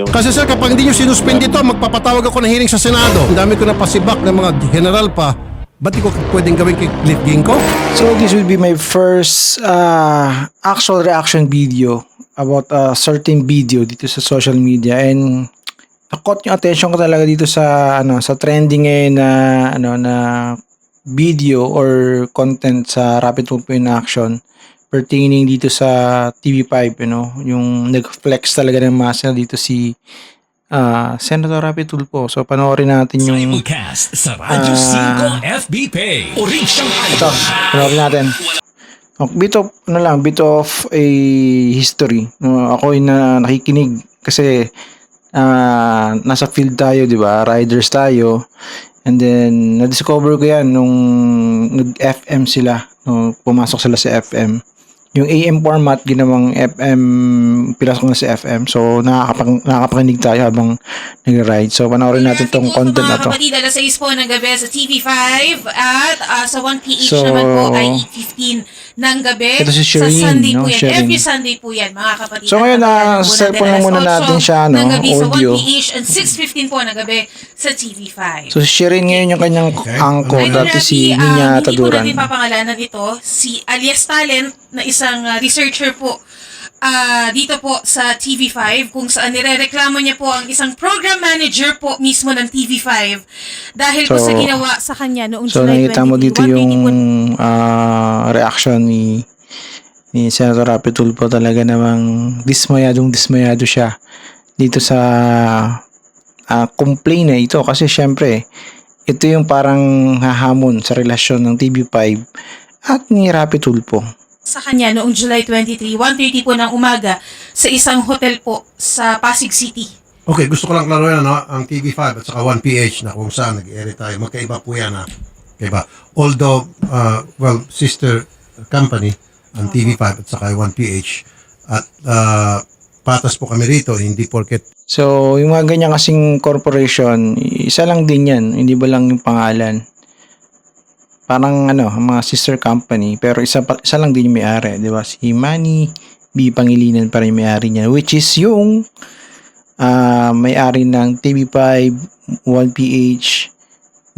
yung... Kasi sir, kapag hindi nyo sinuspend ito, magpapatawag ako ng hearing sa Senado. Ang dami ko na pasibak ng mga general pa. Ba't di ko pwedeng gawin kay Cliff Ginko? So this will be my first actual reaction video about a certain video dito sa social media, and na-caught yung attention ko talaga dito sa sa trending na video or content sa Rapid Tulfo in Action pertaining dito sa TV5, yung nag-flex talaga ng masa dito si Senator Rapid Tulfo. So panoorin natin yung Simulcast sa Radyo 5 FB Pay. Orisyang ito, panoorin natin. Bit of a history. Ako ay nakikinig kasi nasa field tayo, di ba? Riders tayo. And then, na-discover ko yan nung nag-FM sila. Nung pumasok sila sa FM. Yung AM format, ginawang FM, pinasok na sa FM. So, nakakapakinig tayo habang nag-ride. So, panoorin natin tong content na to. Mga kapatid, alas 6 po ng gabi sa TV5 at sa 1PH naman po ay 8:15 ng gabi. Ito si Sa Shireen, Sunday po yan. Shireen. Every Sunday po yan, mga kapatid. So, ngayon, cellphone lang muna natin siya, ng gabi audio. sa 1PH and 6:15 po ng gabi sa TV5. So, si Shireen ngayon yung kanyang angko. Dati si Ninya hindi ko Taduran. natin papangalanan ito. Si alias Talent na isang researcher po dito po sa TV5, kung saan nirereklamo niya po ang isang program manager po mismo ng TV5 dahil po sa ginawa sa kanya noong July 23. So, nakita mo dito yung reaction ni Senator Rapid Tulfo. Talaga namang dismayado siya dito sa complaint na ito, kasi syempre ito yung parang hahamon sa relasyon ng TV5 at ni Rapid Tulfo Sa kanya noong July 23, 1:30 po ng umaga sa isang hotel po sa Pasig City. Okay, gusto ko lang klaruhin ang TV5 at saka 1PH na kung saan nag-ere tayo. Magkaiba po yan Magkaiba. Although, sister company ang TV5 at saka 1PH. At patas po kami rito, hindi porket. So, yung mga ganyan kasing corporation, isa lang din yan, hindi ba lang yung pangalan. Parang mga sister company, pero isa lang din yung may-ari, di ba? Si Manny B. Pangilinan pa rin yung may-ari niya, which is yung may-ari ng TV5, 1PH,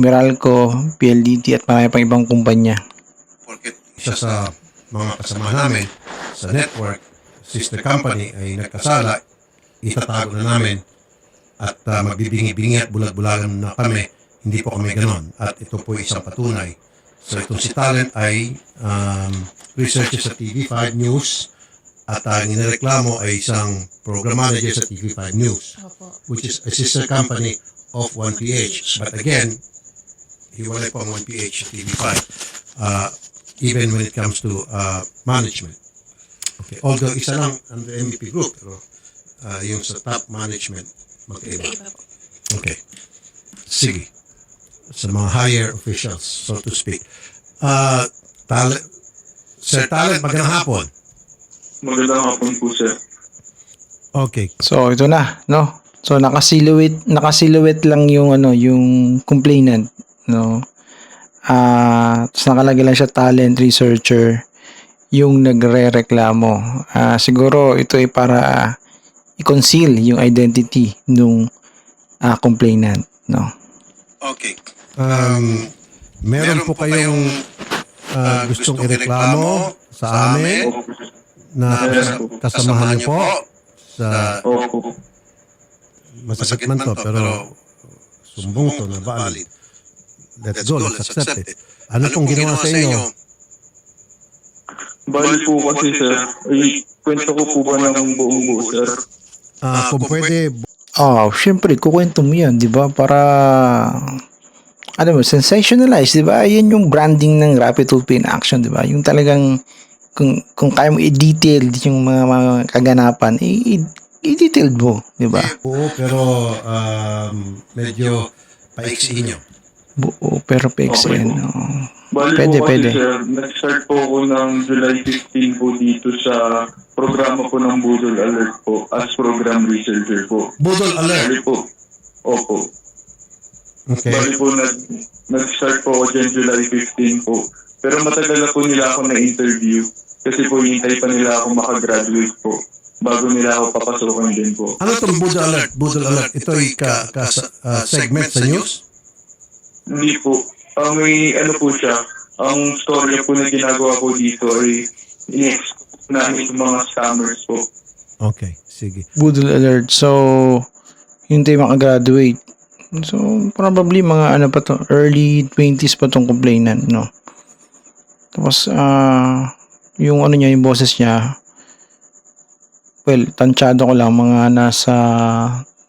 Meralco, PLDT at marami pang ibang kumpanya. Porket isa sa mga kasama namin sa network, sister company ay nagkasala, itatago na namin at magbibingi-bingi at bulag-bulagan na kami. Hindi po kami ganon. At ito po isang patunay. So itong si Talent ay researcher sa TV5 News at ang inireklamo ay isang program manager sa TV5 News, which is a sister company of 1PH. But again, hiwalay po ang 1PH sa TV5 even when it comes to management. Okay. Although isa lang under MVP Group, pero yung sa top management magkaiba. Okay. Sige. Sa mga higher officials, so to speak. Sir Talent, magandang hapon. Magandang hapon po, sir. Okay. So, ito na, no? So, nakasilhouette lang yung yung complainant, no? Tapos nakalagay lang siya talent researcher yung nagrereklamo. Siguro ito ay para i-conceal yung identity nung complainant, no? Okay. Meron po kayong gustong ireklamo sa amin na kasamahan niyo po sa Opo. masakit man to, pero sumbong to na valid. Let's go, let's accept it. Ano pong ginawa sa inyo? Bali po kasi, sir. Ay, kwento ko po ba ng buong buo, sir? Kung pwede, Syempre, kukwento mo yan, di ba? Para, sensationalize, di ba? Yan yung branding ng Rapid Tulfo in Action, di ba? Yung talagang, kung kaya mo i-detail yung mga kaganapan, i-detailed mo, di ba? oo, pero medyo paiksi nyo. Buo, pero PXN. Bali Pwede, po kasi, pwede. sir, nag-start po ako ng July 15 po dito sa programa po ng Budol Alert po as program researcher po. Budol Alert. Bali po. Opo. Okay. Bali po, nag-start po ako dyan July 15 po. Pero matagal na po nila ako na-interview kasi po hintay pa nila ako makagraduate po. bago nila ako papasukan din po. Ano itong Budol Alert? Budol Alert, ito ay segment sa news? Hindi po. May ano po siya, ang story po na ginagawa po dito ay in-expose namin yung mga scammers po. Okay, sige. Budol Alert. So, yun tayo makagraduate. So, probably mga ano pa to, early 20s pa tong complainant, no? Tapos, yung ano niya, yung boses niya, well, tansyado ko lang, mga nasa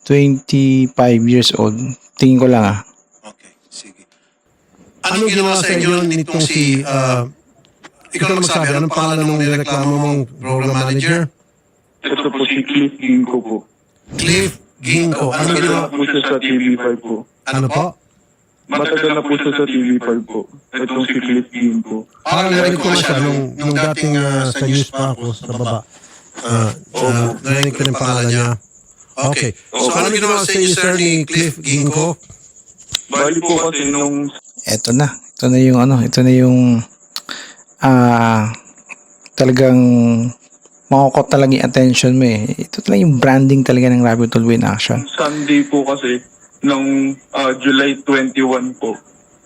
25 years old. Tingin ko lang Okay, sige. Anong ginawa sa inyo nitong si, ikaw na magsabi, anong pangalan ng nireklamo mong program manager? Ito po si Cliff Ginko po. Cliff Ginko. Ano Matagal ginawa? na po siya sa TV5 po. Ano po? Matagal na po siya sa TV5 po. Itong si Cliff Ginko. Parang narinig ko na siya nung dating sa news pa ako sa baba. Narinig ko ng pangalan niya. Okay. So ano ginawa sa inyo, sir, ni Cliff Ginko? Bali po kasi nung Ito na yung ano, ito na yung talagang makukot talaga yung attention mo eh. Ito talaga yung branding talaga ng Rapid Tulpo in Action. Sunday po kasi, nung July 21 po,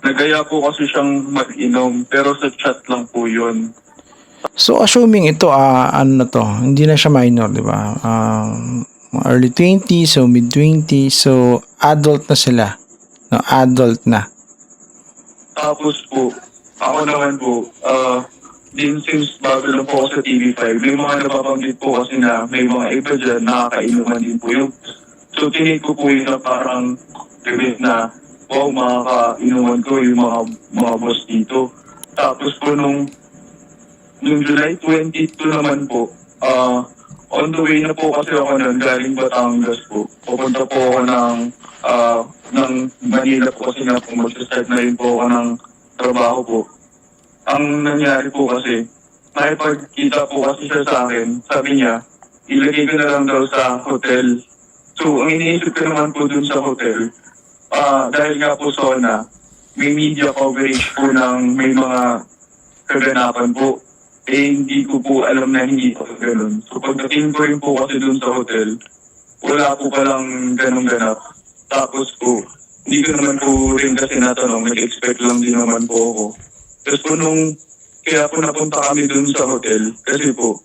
nagaya po kasi siyang mag-inom, pero sa chat lang po yun. So assuming ito ano na to, hindi na siya minor, di ba? Early 20s, so mid 20s, so adult na sila. No, adult na. Tapos po, ako naman po, din since bago lang po ako sa TV5, may mga nababanggit po kasi na may mga iba dyan nakakainuman din po yung. So tinake ko po yun na parang gawin na, wow, makakainuman ko yung mga boss dito. Tapos po nung July 22 naman po, on the way na po kasi ako nun, galing Batangas po. Pupunta po ako ng Manila po kasi nga po mag-start na rin po ako ng trabaho po. Ang nangyari po kasi, nakipagkita po kasi siya sa akin. Sabi niya, ilagay ko na lang daw sa hotel. So, ang iniisip ko naman po dun sa hotel, dahil nga po SONA, may media coverage po ng may mga kaganapan po. Hindi ko po alam na hindi po ganun. So, pagdating ko rin po kasi dun sa hotel, wala po palang ganun ganap. Tapos po, hindi ko naman po rin kasi natanong, nag-expect lang din naman po ako. Tapos po kaya po napunta kami dun sa hotel, kasi po,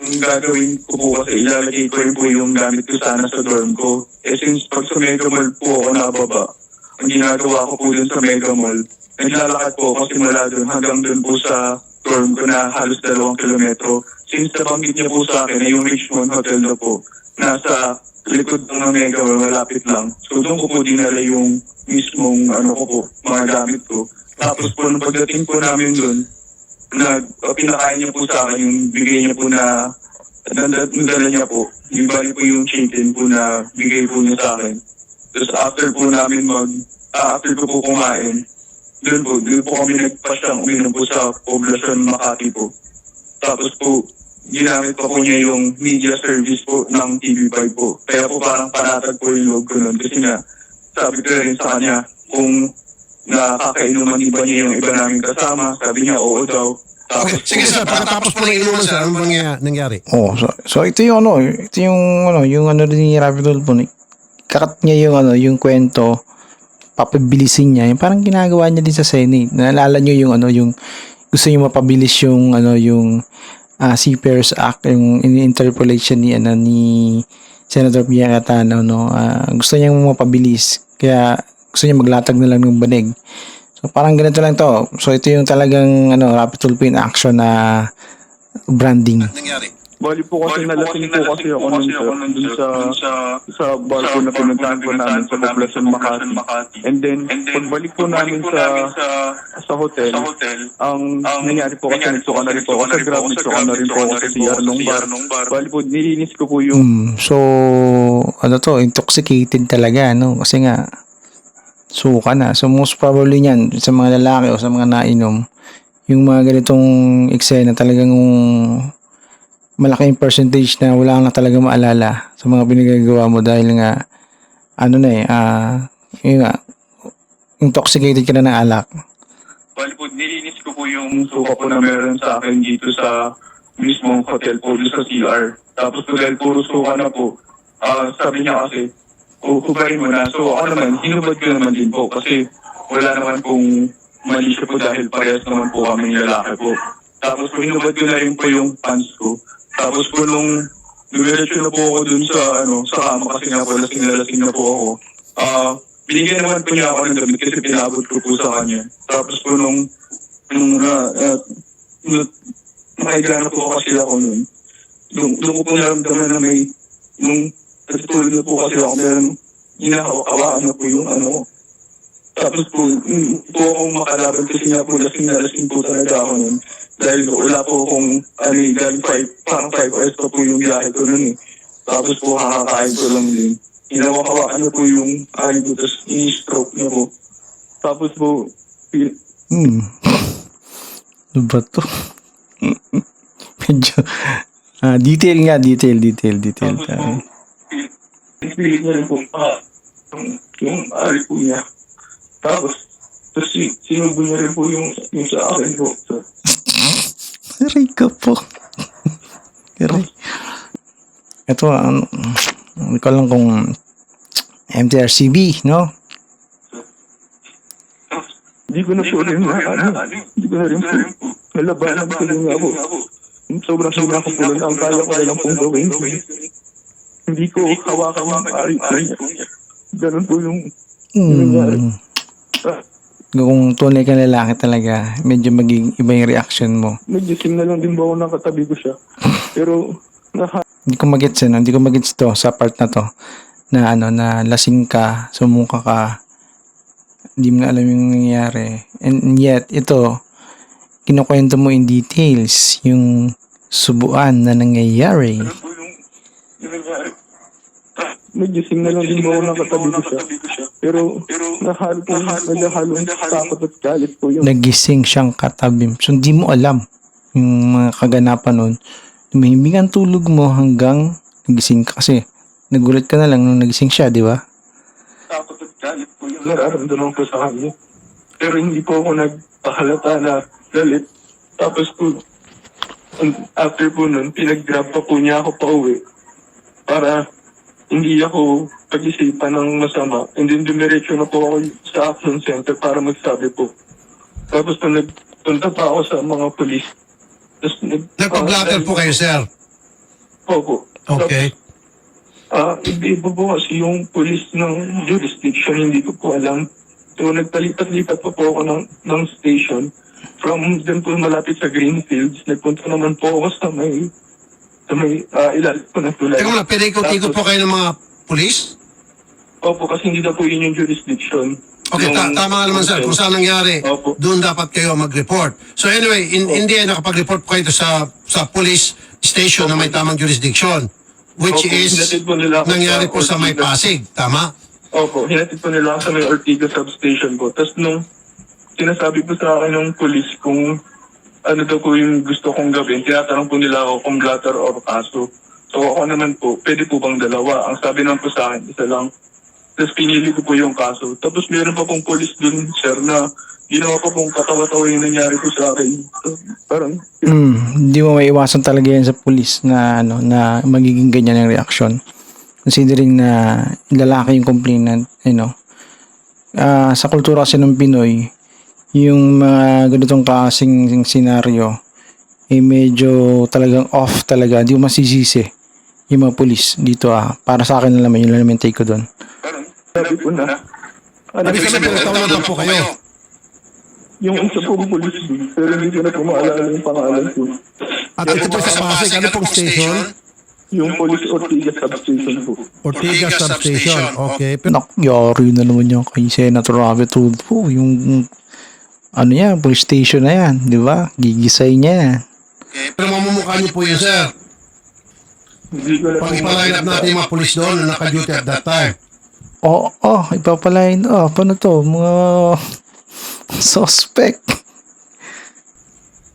ang gagawin ko po kasi ilalagay ko rin po yung gamit ko sana sa dorm ko. Since pag sa Mega Mall po ako nababa, ang ginagawa ko po dun sa Mega Mall, naglalakad po ako simula dun hanggang dun po sa dorm ko na halos 2 kilometro. Since nabanggit niya po sa akin na yung Richmond Hotel na po, nasa likod ng Mega Mall, malapit lang. So doon ko po dinala yung mismong ko po, mga gamit ko. Tapos po, nung pagdating po namin doon, pinakain niya po sa akin yung bigay niya po na dala niya po. Yung bali po yung chicken po na bigay po niya sa akin. Tapos after po namin after ko po kumain, doon po kami nagpasyang uminom po sa Poblacion Makati po. Tapos po, ginamit pa po niya yung media service po ng TV5 po. Kaya po parang panatag po yung loob ko nun. Kasi nga, sabi ko rin sa kanya, kung nakakainuman iba niya yung iba namin kasama, sabi niya, oo daw. Tapos Okay, sige sir, pagkatapos po ng inuman sir, ano bang nangyari? Oh, so ito yung yung ano rin ni Rapid Tulpo. Kakat niya yung kwento, papabilisin niya. Yung parang ginagawa niya din sa Senate. Naalala niyo yung gusto niyo mapabilis yung Seafarers Act, yung interpolation ni Senator Pia Cayetano, no. Gusto niya mapabilis. Kaya gusto niya maglatag na lang ng banig. So parang ganito lang to. So ito yung talagang Rapid Tulpo in Action na branding. Nangyari? bali po kasi nalasing po kasi ako nun sa bar po na pinuntahan po namin sa Poblacion Makati. And then, pagbalik po namin sa hotel, ang nangyari po kasi nagsuka na rin po ako sa Grab, nagsuka na rin po ako sa CR nung bar. Bali po, nilinis ko po yung So, intoxicated talaga, no? Kasi nga, suka na. So, most probably niyan, sa mga lalaki o sa mga nainom, yung mga ganitong eksena talagang malaking percentage na wala kang na talaga maalala sa mga pinagagawa mo dahil nga, yun nga, intoxicated ka na ng alak. Bali po, nilinis ko po yung suka po na meron sa akin dito sa mismong hotel po doon sa CR. Tapos po dahil puro suka na po, sabi niya kasi, hubarin mo na. So ako naman, hinubad ko naman din po kasi wala naman pong mali siya po dahil parehas naman po kami lalaki po. Tapos po hinubad ko na rin po yung pants ko. Tapos po nung dumiretso na po ako dun sa sa kama kasi nga po lasing na po ako. Binigyan naman po niya ako ng damit kasi pinabot ko po sa kanya. Tapos po nung nakaigla na po kasi ako nun. Doon ko po naramdaman na may nung natutulog na po kasi ako meron hinahawak-hawakan na po yung Tapos po akong makalaban kasi nga po lasing po talaga ako nun. Dahil wala po akong galing 5 hours pa po yung biyahe ko nun eh. Tapos po kakakain ko lang din. Hinawak-hawakan na po yung ko, tapos ini-stroke na po. Tapos po, Ano ba to? Medyo, detail nga, detail. tapos po, pilit na rin po, yung po niya. Tapos sinubo niya rin po yung sa akin po. Aray ka po. Aray. Ito, hindi ko lang kung MTRCB, no? Hindi ko na po rin hindi ko na rin po nalabanan ko rin nga po. Sobrang ko po lang, ang kaya ko na lang pong gawin. Hindi ko hawakan ko niya. Ganun po yung nangyari. Kung tunay kang lalaki talaga, medyo maging iba yung reaction mo. Nag-gising na lang din ba ako nakatabi ko siya. Pero Hindi ko magets to sa part na to na na lasing ka, sumuka ka, hindi mo na alam yung nangyayari. And yet, ito, kinukwento mo in details yung subuan na nangyayari. nag-gising na lang din ba ako nakatabi ko siya. Pero naghahalong takot at galit po yun. Nagising siyang katabi. So, hindi mo alam yung mga kaganapan nun. Tumihimik ang tulog mo hanggang nagising ka kasi. Nagulat ka na lang nung nagising siya, di ba? Takot at galit po yun. Nararamdaman ko sa kanya. Pero hindi po ako nagpahalata na galit. Tapos po, after po nun, pinag-grab pa po niya ako pa uwi. Para hindi ako pag-isipan ng masama. And then dumiretso na po ako sa action center para magsabi po. Tapos po nagpunta pa ako sa mga polis. Nagpa-blatter po kayo, sir? Opo. Okay. Iba po kasi yung polis ng jurisdiction, hindi ko po alam. So nagpalipat-lipat pa po ako ng station. From dun po malapit sa Greenfields, nagpunta naman po ako sa may ilalim po ng tulay. Teka muna, pinikot-ikot po kayo ng mga pulis? Opo, kasi hindi na po yun yung jurisdiction. Okay, tama nga naman sir. Kung saan nangyari, Opo. doon dapat kayo mag-report. So anyway, in the end, nakapag-report po kayo sa police station na may tamang jurisdiction, which Opo, is hinatid po nila ako nangyari sa po sa may Ortigas. Pasig. Tama? Opo, hinatid po nila ako sa may Ortigas substation po. Tapos nung sinasabi po sa akin ng police kung ano daw po yung gusto kong gawin, tinatanong po nila ako kung blatter or kaso. So ako naman po, pwede po bang dalawa? Ang sabi naman po sa akin, isa lang. Tapos pinili ko po yung kaso. Tapos meron pa pong police dun, sir, na ginawa pa pong katawa-tawa yung nangyari po sa akin. So, parang, Hindi mo maiwasan talaga yan sa pulis na na magiging ganyan ang reaction. Considering na lalaki yung complainant, sa kultura kasi ng Pinoy, yung mga ganitong kasing senaryo medyo talagang off talaga. Hindi mo masisisi yung mga pulis dito para sa akin na naman yung take ko doon. sabi ko na, Ibig sabihin, nagtawa na po kayo. yung isa pong police dun, pero hindi ko na po maalala yung pangalan ko. At ito po sa Pasig, ano pong station? Yung police Ortigas substation po. Ortigas Substation. Okay. Pero Yari na naman yung kay Senator Ravi Tulfo. Yung police station na yan, di ba? Gigisay niya yan. mamumukha niyo po yun, sir. Hindi ko na po Pag-ipaline up natin yung mga police doon na naka-duty at that time. Ipapalain. Paano to? Mga suspect.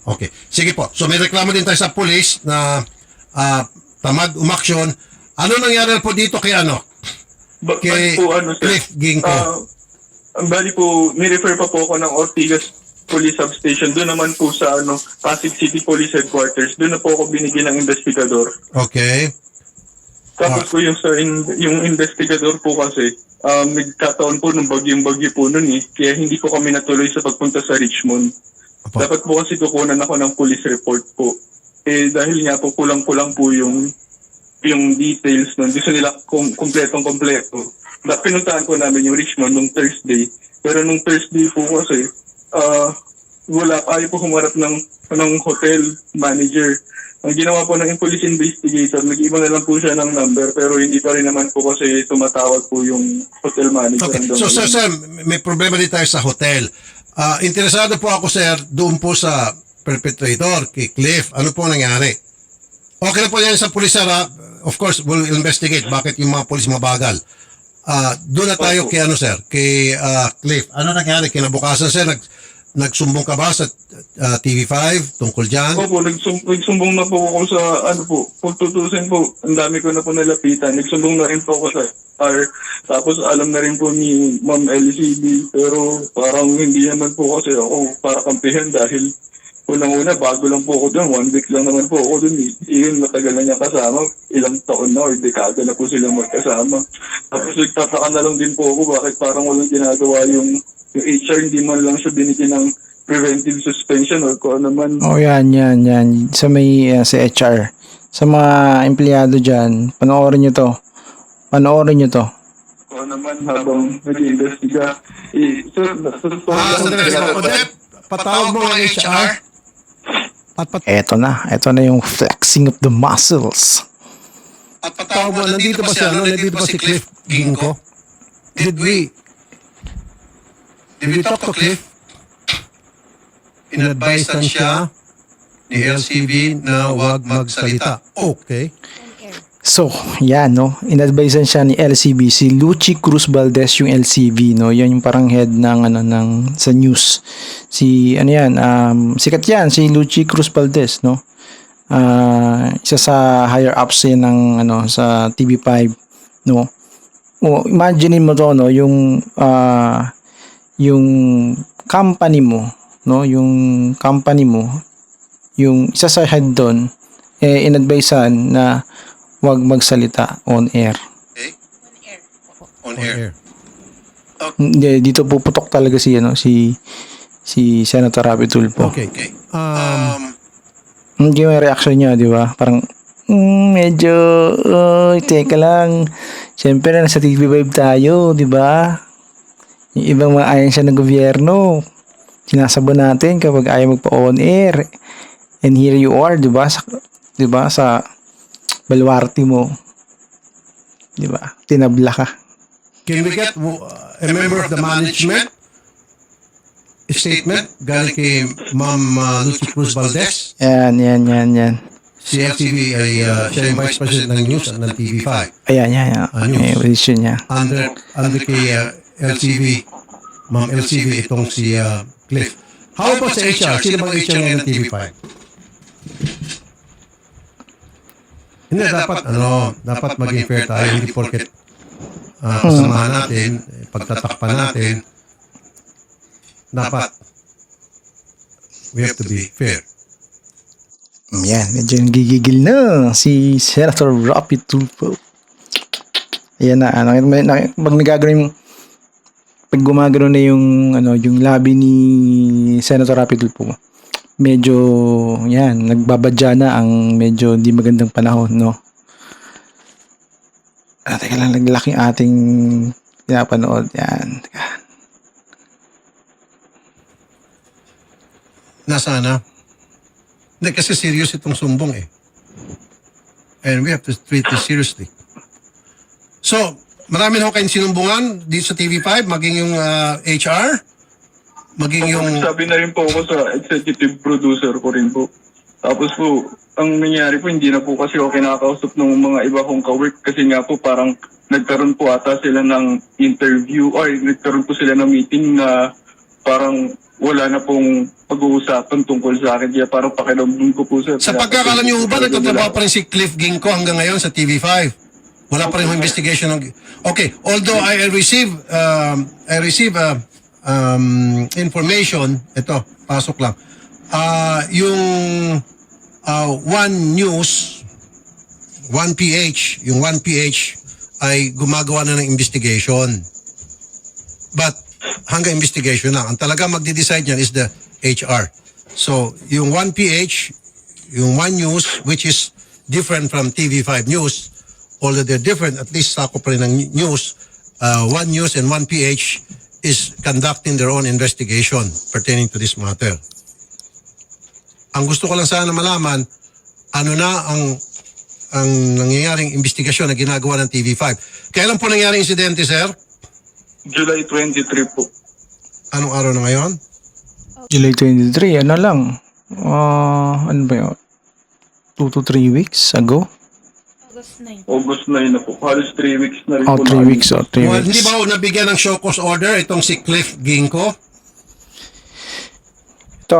Okay. Sige po. So may reklamo din tayo sa police na tamad umaksyon. Ano nangyari po dito kay Bali po, sir. Cliff Ginko? Ang bali po, nirefer pa po ako ng Ortigas police substation. Doon naman po sa Pasig City Police Headquarters. Doon na po ako binigyan ng investigador. Okay. Tapos po yung investigador po kasi, nagkataon po nung bagyo po nun kaya hindi po kami natuloy sa pagpunta sa Richmond. Opo. Dapat po kasi kukunan ako ng police report po. Dahil nga po kulang-kulang po yung details nun. Gusto nila kompletong-kompleto. Pinuntahan po namin yung Richmond nung Thursday. Pero nung Thursday po kasi, ayaw po humarap ng hotel manager. Ang ginawa po ng police investigator, nag-iba na lang po siya ng number pero hindi pa rin naman po kasi tumatawag po yung hotel manager. Okay. So, sir, may problema din tayo sa hotel. Interesado po ako, sir, doon po sa perpetrator, kay Cliff. Ano po nangyari? Okay na po yan sa pulis, sir. Of course, we'll investigate bakit yung mga pulis mabagal. Doon na tayo kay sir, kay Cliff. Ano nangyari? Kinabukasan, sir, nagsumbong ka ba sa TV5 tungkol dyan? Opo, nagsumbong na po ako sa kung tutusin po, ang dami ko na po nalapitan. Nagsumbong na rin po ako sa R. Tapos alam na rin po ni Ma'am LCB, pero parang hindi naman po kasi ako para kampihan dahil unang-una, bago lang po ako doon. 1 week lang naman po ako doon. Iyon, matagal na niya kasama. Ilang taon na or dekada na po silang magkasama. Tapos nagtataka na lang din po ako bakit parang walang ginagawa yung HR, hindi man lang siya binigyan ng preventive suspension or kung ano man. Oh, yan. Sa may sa HR. Sa mga empleyado dyan, panoorin nyo to. Kung ano man habang nag-iimbestiga. Patawag mo ang HR. Eto na yung flexing of the muscles. At patawag mo, nandito ba si Cliff Ginko? Did we talk to Cliff? Inadvisean siya ni LCV na huwag magsalita. Okay. So, yan, no? Inadvisean siya ni LCV, si Luchi Cruz Valdez yung LCV, no? Yan yung parang head ng sa news. Sikat yan, si Luchi Cruz Valdez, no? Isa sa higher ups yan ng, sa TV5, no? Imagine mo to, no? Yung company mo, no? Yung company mo, yung isa sa head doon, inadvisean na wag magsalita on air. Okay? On air. Hindi, dito puputok talaga si Senator Rapi Tulfo. Okay. Hindi yung reaction niya, di ba? Parang medyo teka lang. Siyempre nasa TV5 tayo, di ba? Yung ibang mga ayon siya ng gobyerno. Sinasabo natin kapag ayaw magpa-on air. And here you are, di ba? Sa baluarte mo. Di ba? Tinabla ka. Can we get a member of the management statement galing kay Ma'am Luchi Cruz Valdez? Yan. Si LCV ay siya yung Vice President ng News at ng TV5. Ayan. News. May position niya. Under kay LCV, Ma'am LCV, itong si Cliff. How about sa HR? Sino bang HR ngayon ng TV5? Hindi, dapat maging fair tayo. Hindi porket kasamahan natin, pagtatakpan natin, dapat we have to be fair. Yan, medyo nagigigil na si Senator Rapi Tulfo. Ayan na, pag gumagano na yung labi ni Senator Rapi Tulfo, medyo nagbabadya na ang medyo di magandang panahon, no? Teka lang, naglaki yung ating pinapanood. Yan. Teka. Nasaan na? Hindi, kasi serious itong sumbong eh. And we have to treat this seriously. So, marami na ho kayong sinumbungan dito sa TV5, maging yung HR, maging yung... Sabi na rin po ako sa executive producer ko rin po. Tapos po, ang nangyari po, hindi na po kasi ako kinakausap ng mga iba kong ka-work kasi nga po parang nagkaroon po ata sila ng interview or nagkaroon po sila ng meeting na parang wala na pong pag-uusapan tungkol sa akin. Kaya parang pakiramdam ko po Sa pagkakalam niyo ba, nagtatrabaho pa rin si Cliff Ginko hanggang ngayon sa TV5? Wala pa rin yung investigation ng... Okay, although I receive information, ito, pasok lang. Yung One News, 1PH, yung 1PH ay gumagawa na ng investigation. But hanggang investigation lang. Ang talaga magde-decide niyan is the HR. So, yung 1PH, yung One News, which is different from TV5 News, although they're different, at least sakop pa rin ng news, One News and 1PH is conducting their own investigation pertaining to this matter. Ang gusto ko lang sana malaman, ano na ang nangyayaring investigasyon na ginagawa ng TV5. Kailan po nangyari insidente, sir? July 23 po. Anong araw na ngayon? July 23, ano lang. Ano ba yun? 2 to 3 weeks ago? August 9 na po. Halos 3 weeks na rin Oh, po. 3 weeks. Oh, 3 Well, hindi weeks. ba nabigyan ng show cause order itong si Cliff Ginko? Ito,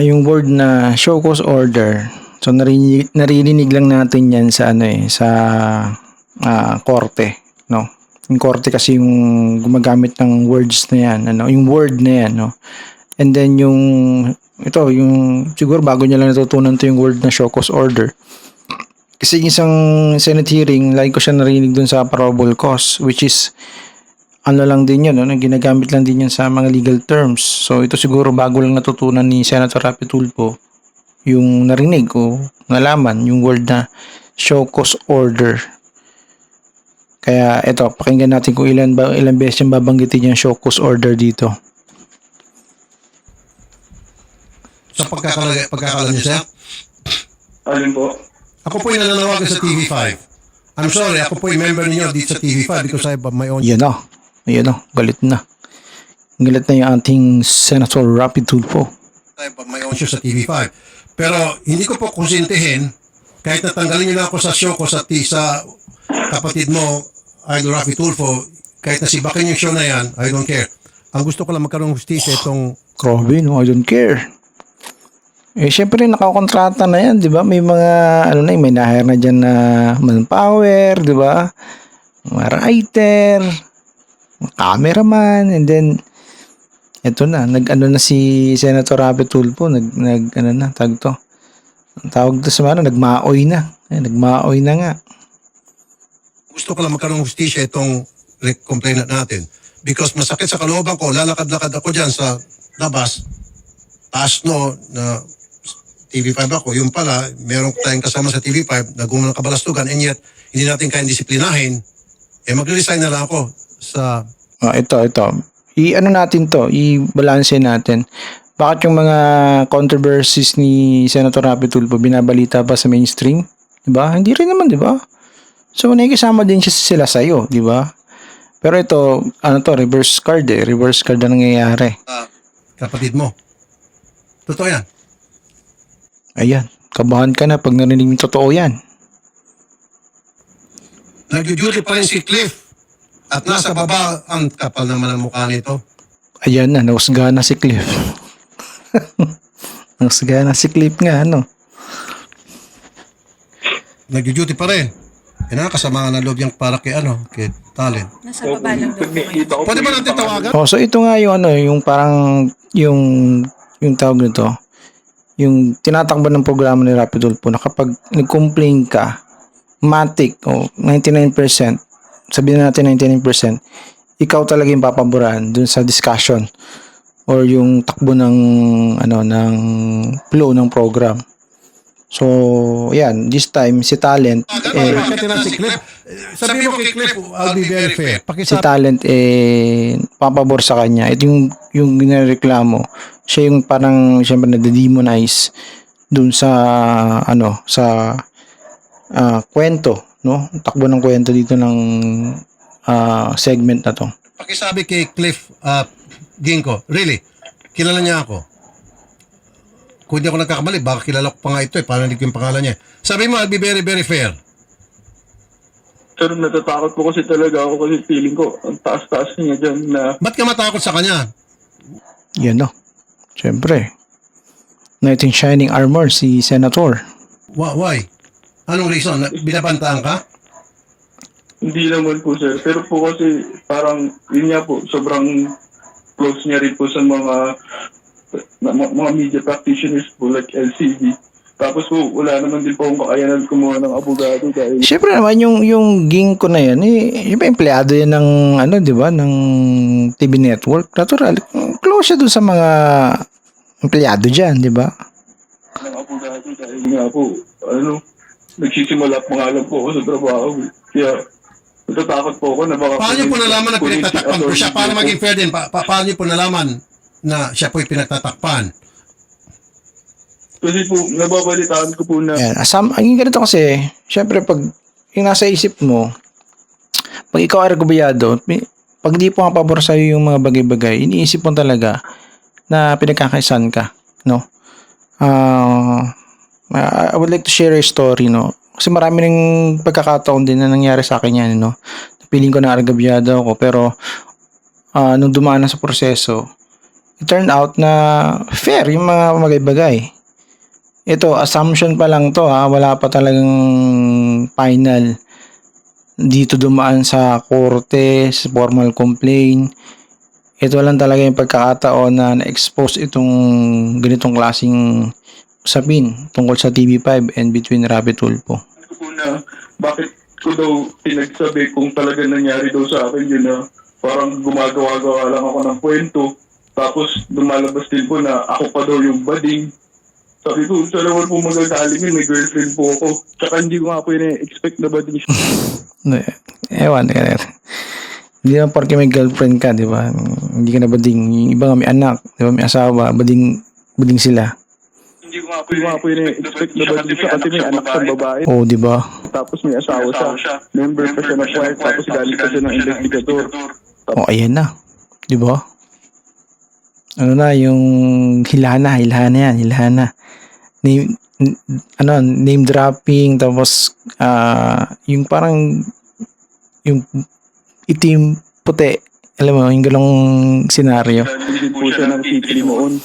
yung word na show cause order. So, naririnig lang natin yan sa korte, no? Yung korte kasi yung gumagamit ng words na yan, ano? Yung word na yan, no? And then yung siguro bago niya lang natutunan to yung word na show cause order. Kasi isang Senate hearing, lagi ko siya narinig dun sa probable cause, which is ano lang din yun, no? Ginagamit lang din yun sa mga legal terms. So ito siguro bago lang natutunan ni Senator Rapi Tulfo yung narinig o nalaman yung word na show cause order. Kaya ito, pakinggan natin kung ilan beses yung babanggitin yung show cause order dito. Sa pagkakalan niyo, sir? Alin po? Ako po yung nananawagan sa TV5. I'm sorry, ako po yung member niyo dito sa TV5 because I have my own... Yan o. Ayan o. Galit na. Galit na yung ating Senator Rapi Tulfo. I have my own show sa TV5. Pero hindi ko po konsintihin kahit natanggalin niyo na ako sa show ko sa kapatid mo, Idol Rapi Tulfo, kahit nasibakin yung show na yan, I don't care. Ang gusto ko lang magkaroon ng justisya itong... Grabe, no? I don't care. Syempre nakakontrata na yan, di ba? May mga, may na-hire na dyan na manpower, di ba? Mga writer, cameraman, and then, eto na, na si Senator Rapi Tulfo, tawag to. Tawag to sa nagmaoy na. Nagmaoy na nga. Gusto ko lang magkaroon ng justisya itong complainant natin. Because masakit sa kalooban ko, lalakad-lakad ako dyan sa labas, taas na TV5 ako, yung pala, meron tayong kasama sa TV5 na gumawa ng kabalastugan and yet, hindi natin kayang disiplinahin, magre-resign na lang ako sa... Ito. Natin to, i-balance natin. Bakit yung mga controversies ni Senator Rapi Tulfo binabalita pa sa mainstream? Diba? Hindi rin naman, diba? So, nakikisama din sila sa'yo, diba? Pero ito, reverse card Reverse card na nangyayari. Kapatid mo. Totoo yan. Ayan, kabahan ka na pag narinig yung totoo yan. Nag-duty pa rin si Cliff at nasa baba ang kapal naman ang mukha nito. Ayan na, nausga na si Cliff. Nausga na si Cliff nga, Nag-duty pa rin. Kasama nga ng loob yung para kay talent. Nasa baba lang daw po ngayon. Pwede ba natin tawagan? So ito nga yung yung parang, yung tawag nito, yung tinatakbo ng programa ni Rapi Tulfo na kapag nag-complain ka, matik, 99%, sabihin natin 99%, ikaw talaga yung papaboran dun sa discussion or yung takbo ng flow ng program. So, yan, this time si Talent Sabi mo kay Cliff, I'll be very fair. si Talent papabor sa kanya. Ito yung ginareklamo. Siya yung parang siyempre na-demonize dun sa kwento, no? Takbo ng kwento dito ng segment na to. Pakisabi kay Cliff Ginko, really, kilala niya ako. Kung hindi ako nagkakamali, baka kilala ko pa nga ito parang hindi ko yung pangalan niya. Sabi mo, I'll be very, very fair. Pero natatakot po kasi talaga ako kasi feeling ko, ang taas-taas niya dyan na Ba't ka matakot sa kanya? Yan no. Siyempre. Knight in shining armor si Senator. Why? Anong reason? Binabantaan ka? hindi naman po sir. Pero po kasi parang, yun nga po, sobrang close niya rin po sa mga media practitioners po like LCD. Tapos po, wala naman din po akong kakayanan kumuha ng abogado dahil Siyempre naman, yung Ginkgo na yan, yung empleyado yan ng, di ba, ng TV network. Natural, close siya dun sa mga empleyado dyan, di ba? ng abogado dahil nga po, nagsisimula po nga lang po ako sa trabaho. Kaya, natatakot po ako na baka... Paano niyo po nalaman na pinagtatakpan po siya? Para maging fair din, paano niyo po nalaman na siya po'y pinagtatakpan? Kasi po, nababalitaan ko po na Yan. Ang ganito kasi, syempre pag yung nasa isip mo, pag ikaw ay argubyado, pag di po ang pabor sa'yo yung mga bagay-bagay, iniisip mo talaga na pinagkakaisan ka, no? I would like to share a story, no? Kasi marami ng pagkakataon din na nangyari sa akin yan, no? Piling ko na argubyado ako, pero nung dumaan na sa proseso, it turned out na fair yung mga bagay-bagay. Ito, assumption pa lang to ha, wala pa talagang final. Dito dumaan sa korte, sa formal complaint. Ito lang talaga yung pagkakataon na na-expose itong ganitong klaseng usapin tungkol sa TV5 and between Rabbit Tulfo. ko po na bakit ko daw pinagsabi kung talaga nangyari daw sa akin yun na parang gumagawa-gawa lang ako ng kwento. Tapos lumalabas din po na ako pa daw yung bading. Sabi ko, sa naman po magagaling yun, may girlfriend po ako. Tsaka hindi ko nga po expect na bading siya. Ewan, hindi naman porque may girlfriend ka, di ba? Hindi ka na bading. Yung iba nga may anak, di ba? May asawa, bading sila. Hindi ko nga po expect na bading siya kasi may anak sa babae. Oo, di ba? Tapos may asawa siya. Member pa siya ng choir. Tapos galing pa siya ng investigador. Oh, ayan na. Di ba? Ano na, yung hilana yan. Name dropping, tapos, yung parang, yung itim, puti. Alam mo, yung galong senaryo. Galing po siya ng titri noon.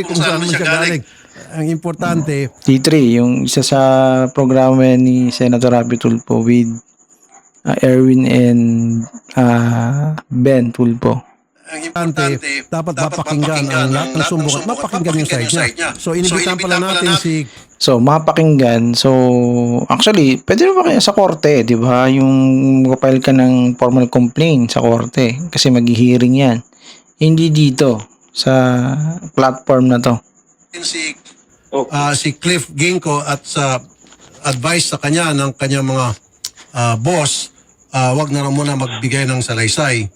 Kung saan man siya galing. Ang importante, T3, yung isa sa programa ni Senator Rabbit Tulfo with Erwin and Ben Tulfo. ang importante, dapat mapakinggan ang lahat ng sumbong at mapakinggan yung side niya. So, inibitan pala natin si... So, mapakinggan. So, actually, pwede na ba kaya sa korte, di ba? Yung mag-file ka ng formal complaint sa korte kasi mag-hearing yan. Hindi dito sa platform na to. Si Cliff Ginkgo at sa advice sa kanya ng kanyang mga boss, wag na lang muna magbigay ng salaysay.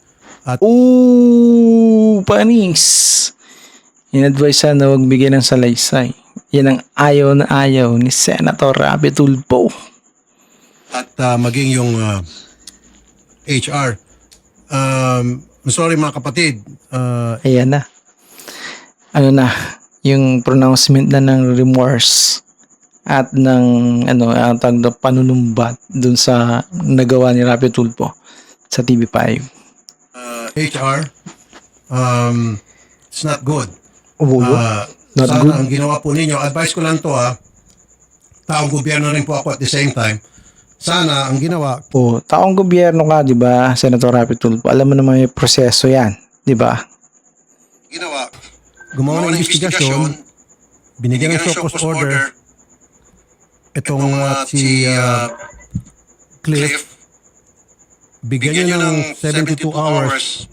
Panis. In-advise na huwag bigyan ng salaysay. Yan ang ayaw na ayaw ni Senator Rabbit Tulfo. At maging yung HR. I'm sorry mga kapatid. Ayan na. Ano na, yung pronouncement na ng remorse at ng ang tawag na panunumbat dun sa nagawa ni Rabbit Tulfo sa TV5. HR, it's not good. Not Sana good. ang ginawa po ninyo, advice ko lang to taong gobyerno rin po ako at the same time. Sana ang ginawa, Taong gobyerno ka, di ba, Senator Rabbit Tulfo? Alam mo naman may proseso yan, di ba? gumawa ng investigasyon, binigyan ng show cause order, itong si Cliff, bigyan niyo ng 72 hours.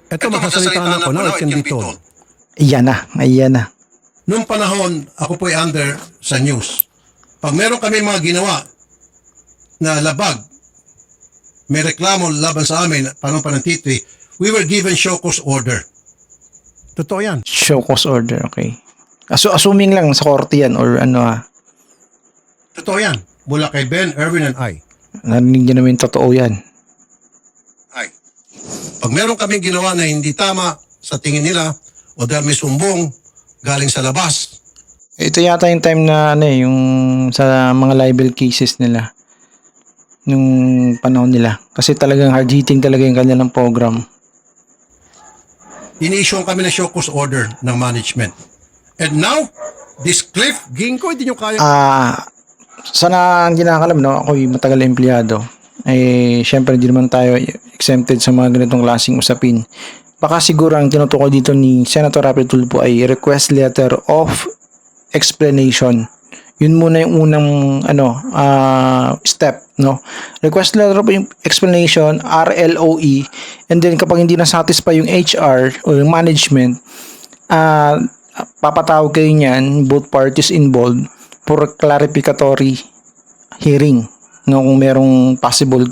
Ito magsasalita na ako, now it can be told. Ayan na. Noong panahon, ako po'y under sa news. Pag meron kami mga ginawa na labag, may reklamo laban sa amin, panahon pa ng T3, we were given show cause order. Totoo yan. Show cause order, okay. Assuming lang sa korte yan or Totoo yan. Mula kay Ben, Erwin, and I. narinig niyo naman totoo yan. Pag meron kaming ginawa na hindi tama sa tingin nila o dahil may sumbong galing sa labas, Ito yata yung time na yung sa mga libel cases nila. Nung panahon nila. Kasi talagang hard-hitting talaga yung kanilang program. ini-issue kami ng show cause order ng management. And now, this Cliff Ginkgo, hindi nyo kaya. Sana ang ginakalam, no? Ako'y matagal na empleyado. syempre hindi naman tayo exempted sa mga ganitong klaseng usapin. Baka siguro ang tinutukoy dito ni Senator Rapi Tulfo ay request letter of explanation. Yun muna yung unang step, no? Request letter of explanation, RLOE, and then kapag hindi na satisfy yung HR o yung management, papatawag kayo niyan, both parties involved, for clarificatory hearing, no, kung merong possible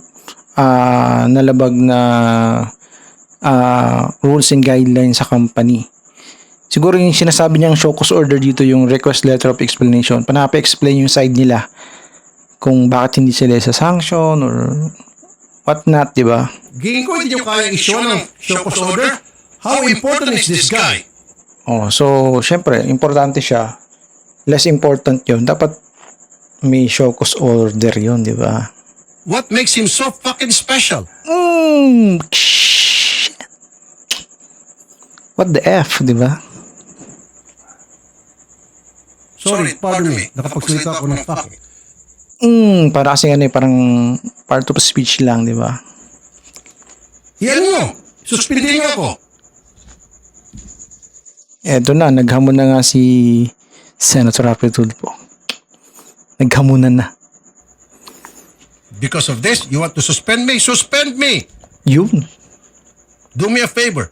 nalabag na rules and guidelines sa company. Siguro yung sinasabi niyang show cause order dito yung request letter of explanation. Panapa-explain yung side nila kung bakit hindi sila sa sanction or what not, di ba? Gingin ko, hindi nyo kaya issue ng show cause order? How important is this guy? Oh, so syempre, importante siya. Less important yun. Dapat may show cause order yun, di ba? What makes him so fucking special? What the F, di ba? Sorry, pardon me. Nakapagsalita ako ng fuck. Para kasi parang part of speech lang, di ba? Yan mo! Suspendin niyo ako! Eto na, naghamon na nga si Senator Rapi Tulfo. Naghamunan na. Because of this, you want to suspend me? Suspend me! Yun. Do me a favor.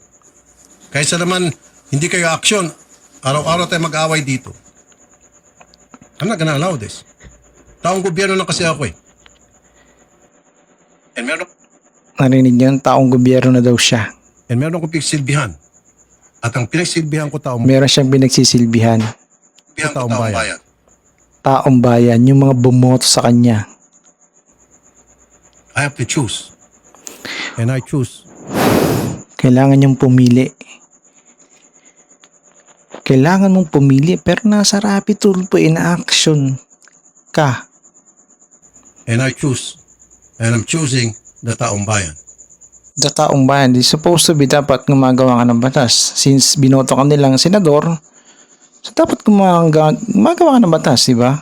Kaysa naman hindi kayo action, araw-araw tayo mag-away dito. I'm not gonna allow this. Taong gobyerno lang kasi ako eh. And meron Narinig yun, taong gobyerno na daw siya. akong pinagsilbihan. At ang pinagsilbihan ko Meron siyang pinagsisilbihan. taong bayan. Taong bayan, yung mga bumoto sa kanya. I have to choose. And I choose. Kailangan niyang pumili. Kailangan mong pumili pero nasa Rapi Tulfo in action ka. And I choose. And I'm choosing the taong bayan. The taong bayan, di supposed to be dapat gumagawa ka ng batas. Since binoto ka nilang senador, so dapat gumagawa ka ng batas, di ba?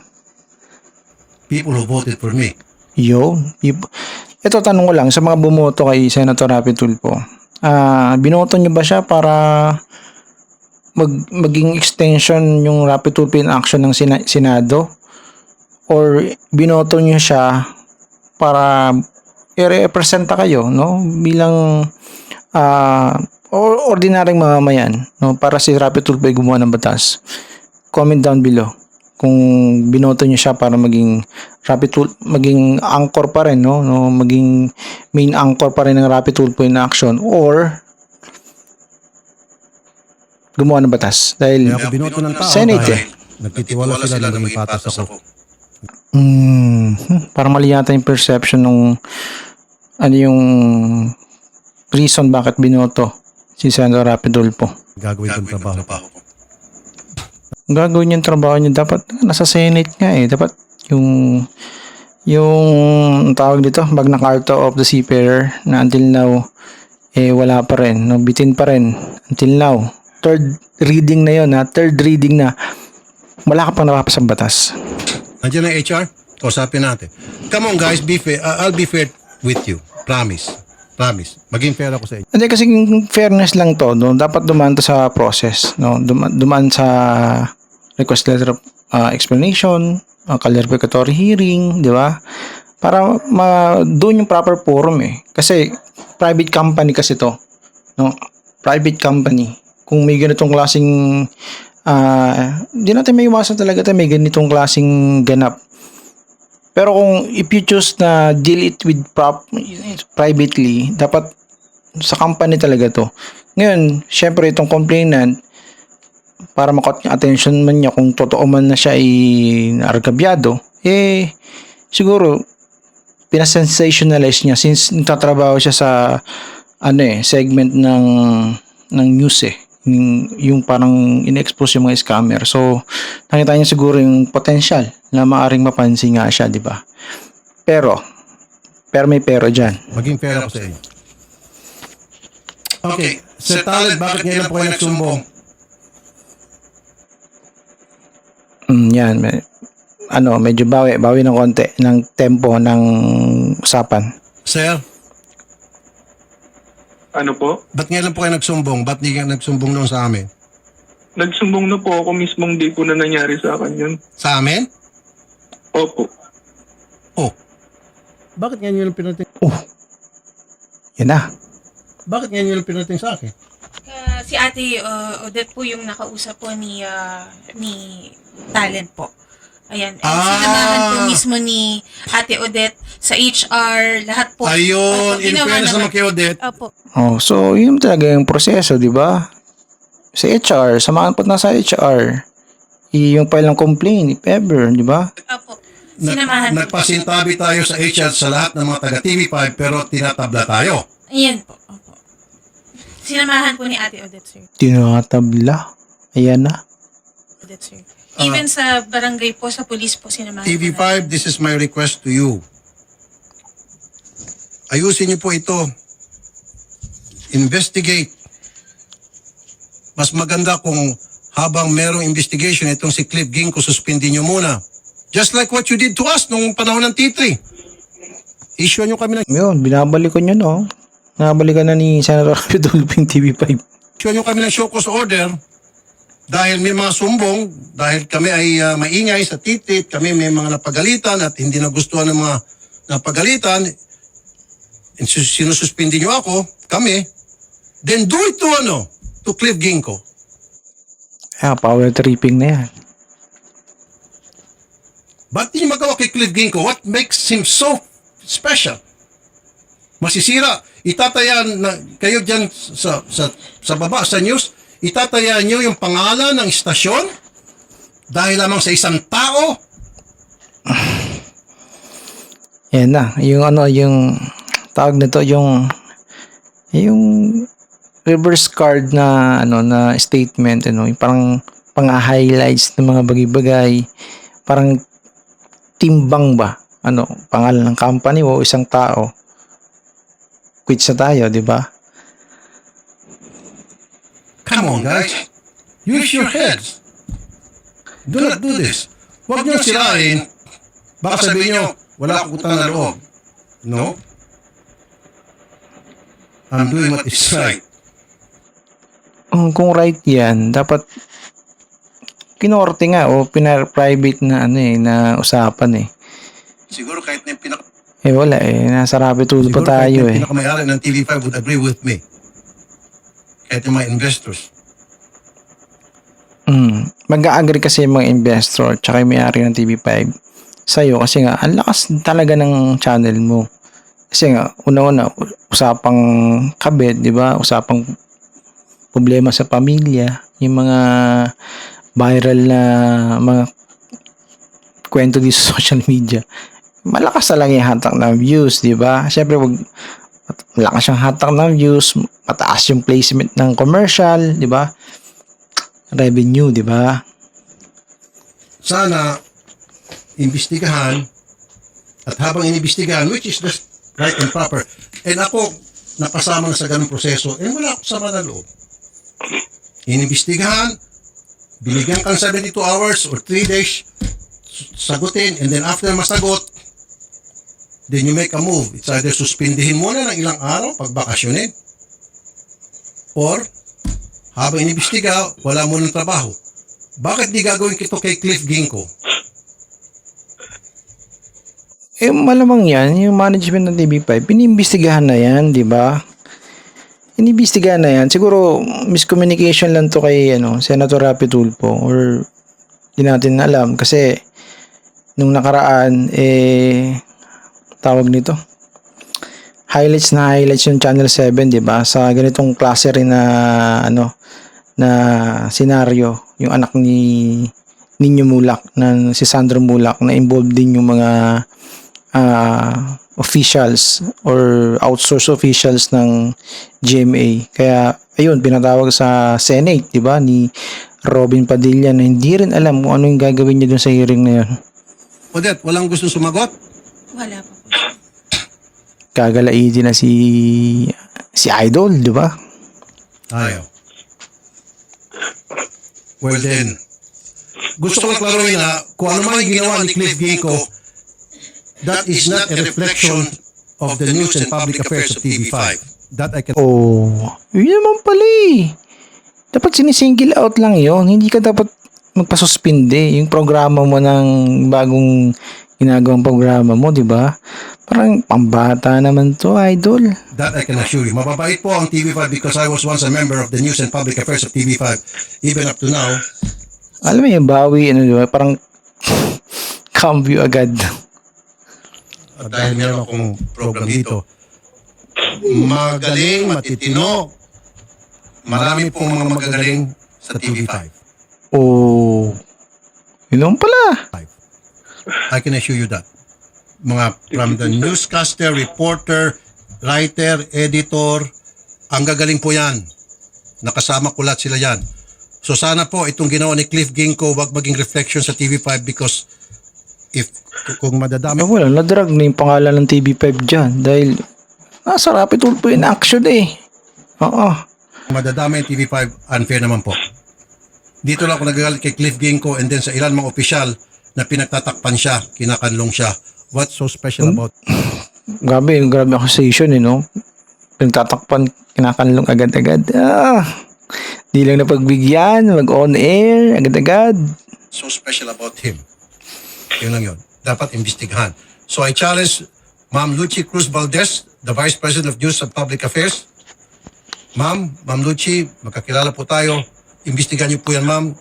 People who voted for me. Yun. Ito, tanong ko lang sa mga bumoto kay Senator Rapi Tulfo. Binoto niyo ba siya para maging extension yung Rapi Tulfo in action ng Senado? Or binoto niyo siya para i-representa kayo, no? Bilang ordinaryong mamamayan, no? Para si Rapi Tulfo ay gumawa ng batas. Comment down below kung binoto niyo siya para maging maging anchor pa rin, no? Maging main anchor pa rin ng Rapi Tulfo in action or gumawa ng batas dahil Kaya ako binoto ng tao. Senate dahil nagtitiwala sila na maging patas ako. Parang mali yata yung perception ng yung reason bakit binoto si Senator Rapi Tulfo. Gagawin kong trabaho. Gagawin yung trabaho niya dapat nasa Senate nga eh. Dapat yung tawag dito, Magna Carta of the Seafarer na until now wala pa rin, no? Bitin pa rin until now. Third reading na yun, third reading na wala ka pang napapasang batas. Nandiyan ang HR? Kausapin natin. Come on guys, be fair. I'll be fair with you. Promise. Maging fair ako sa inyo. Hindi kasi yung fairness lang to, no? Dapat dumaan to sa process, no? Dumaan sa request letter of explanation, clarificatory hearing, di ba? Para doon yung proper forum eh. Kasi private company kasi to, no? Private company. Kung may ganitong klaseng di natin may iwasan talaga tayo may ganitong klaseng ganap. Pero kung if you choose na deal it with privately, dapat sa company talaga to. Ngayon, syempre itong complainant, para makot yung attention man niya kung totoo man na siya ay argabyado, siguro pinasensationalize niya since nagtatrabaho siya sa segment ng news yung parang in-expose yung mga scammer. So, nakita niya siguro yung potential na maaring mapansin nga siya, di ba? Pero may pero dyan. Maging fair ako sa inyo. Okay. Sir Talent, bakit ngayon lang po kayo nagsumbong? Yan. Medyo bawi ng konti ng tempo ng usapan. Sir, Ano po? ba't ngayon lang po kayo nagsumbong? Ba't di ka nagsumbong noon sa amin? Nagsumbong na po ako mismong di po na nangyari sa akin yun. Sa amin? Opo. Oh. Bakit ngayon yung pinating? Yan na. Bakit ngayon yung pinating sa akin? Si Ate Odette po yung nakausap po ni Talent po. Ayan. And sinamahan po mismo ni Ate Odette sa HR, lahat po. Ayun, Opo, in ginawa fairness naman. naman kay Odette, Opo. Oh, so yun talaga yung proseso, di ba? Sa HR, samahan po na sa HR. Yung file ng complaint, if ever, di ba? Opo. Sinamahan po. nagpasintabi tayo sa HR sa lahat ng mga taga TV5 pero tinatabla tayo. Ayan po. Opo. Sinamahan po ni Ate Odette, sir. Tinatabla. Ayan na. Odette, sir. Even sa barangay po, sa police po, sinamahan po. TV5, this is my request to you. Ayusin niyo po ito. Investigate. Mas maganda kung habang merong investigation, itong si Cliff Ginko, suspendin niyo muna. Just like what you did to us nung panahon ng T3. Issue niyo kami ng Yun, binabalikan nyo, no? Nabalikan na ni Senator Pidulping TV5. issue niyo kami ng show cause order dahil may mga sumbong, dahil kami ay maingay sa T3, kami may mga napagalitan at hindi nagustuhan ng mga napagalitan, sinususpindi niyo ako, kami, then do it to Cliff Ginko. Ayan, power tripping na yan. Ba't di niyo magawa kay Cliff Ginko? What makes him so special? Masisira. Itatayan na kayo dyan sa baba, sa news, itatayan niyo yung pangalan ng istasyon dahil lamang sa isang tao. Yan na. Yung tawag nito, yung reverse card na, na statement, yung parang pang-highlights ng mga bagay-bagay. Parang timbang ba? Pangalan ng company o isang tao. Quit sa tayo, di ba? Come on, guys. Use your heads. Do not do this. Huwag niyo sirain. Baka sabihin niyo, wala akong utang na loob. No? I'm doing what is right. Kung right yan, dapat kinorte nga o private na na usapan Siguro kahit na yung wala nasa rabbit hole pa tayo pinakamayari ng TV5 would agree with me. Kahit yung mga investors. Mag-a-agree kasi yung mga investor tsaka yung may-ari ng TV5 sa'yo kasi nga ang lakas talaga ng channel mo. Kasi nga una-una usapang kabit, di ba? Usapang problema sa pamilya, yung mga viral na mga kwento di sa social media. Malakas talaga yung hatak ng views, di ba? Siyempre, malakas yung hatak ng views, mataas yung placement ng commercial, di ba? Revenue, di ba? Sana, imbestigahan at habang inimbestigahan, which is just right and proper. And ako, napasama na sa ganung proseso, wala ako sama na loob. Inimbestigahan, binigyan kang 72 hours or 3 days, sagutin, and then after masagot, then you make a move. It's either suspindihin muna ng ilang araw, pagbakasyonin, or habang inimbestiga, wala mo ng trabaho. Bakit di gagawin kito kay Cliff Ginko? Malamang yan, yung management ng TV5, pinimbestigahan na yan, di ba? Inimbestigahan na yan. Siguro, miscommunication lang to kay Senator Rapi Tulfo or di natin alam kasi nung nakaraan, tawag nito, highlights yung Channel 7, di ba? Sa ganitong klase rin na, na senaryo, yung anak ni Nino Mulak, na si Sandro Mulak, na involved din yung mga officials or outsourced officials ng GMA. Kaya ayun, pinatawag sa Senate, 'di ba, ni Robin Padilla na hindi rin alam kung ano yung gagawin niya dun sa hearing na yun. Odette, walang gusto sumagot? Wala po. Kagalaidi na si Idol, 'di ba? Ayaw. Well then, gusto ko klaruhin na kung ano man yung ginawa ni Cliff Ginko, that is not a reflection of the News and Public Affairs of TV5. That I can... Oh, yun naman pala eh. Dapat sinisingle out lang yon. Hindi ka dapat magpasuspinde yung programa mo ng bagong ginagawang programa mo, di ba? Parang pambata naman to, idol. That I can assure you. Mababait po ang TV5 because I was once a member of the News and Public Affairs of TV5. Even up to now, Alam mo yung bawi, ano, di ba? Parang cambio agad. dahil meron akong program dito, magaling, matitino, marami pong mga magagaling sa TV5. Oh, yun naman pala. I can assure you that. Mga from the newscaster, reporter, writer, editor, ang gagaling po yan. Nakasama ko lahat sila yan. So sana po itong ginawa ni Cliff Ginko wag maging reflection sa TV5 because if kung madadami Wala, nadrag na yung pangalan ng TV5 dyan dahil nasa Rapid Tulpo in action eh. Oo. madadami yung TV5, unfair naman po. Dito lang ako nagagalit kay Cliff Ginko and then sa ilan mga opisyal na pinagtatakpan siya, kinakanlong siya. What's so special about Grabe, yung grabe accusation eh, no? Nagtatakpan, kinakanlong agad-agad. Di lang napagbigyan, mag-on air, agad-agad. so special about him? Yun lang yun. Dapat imbestigahan. So I challenge Ma'am Lucy Cruz Valdez, the Vice President of News and Public Affairs. Ma'am Lucy, magkakilala po tayo. Imbestigahan niyo po yan, ma'am.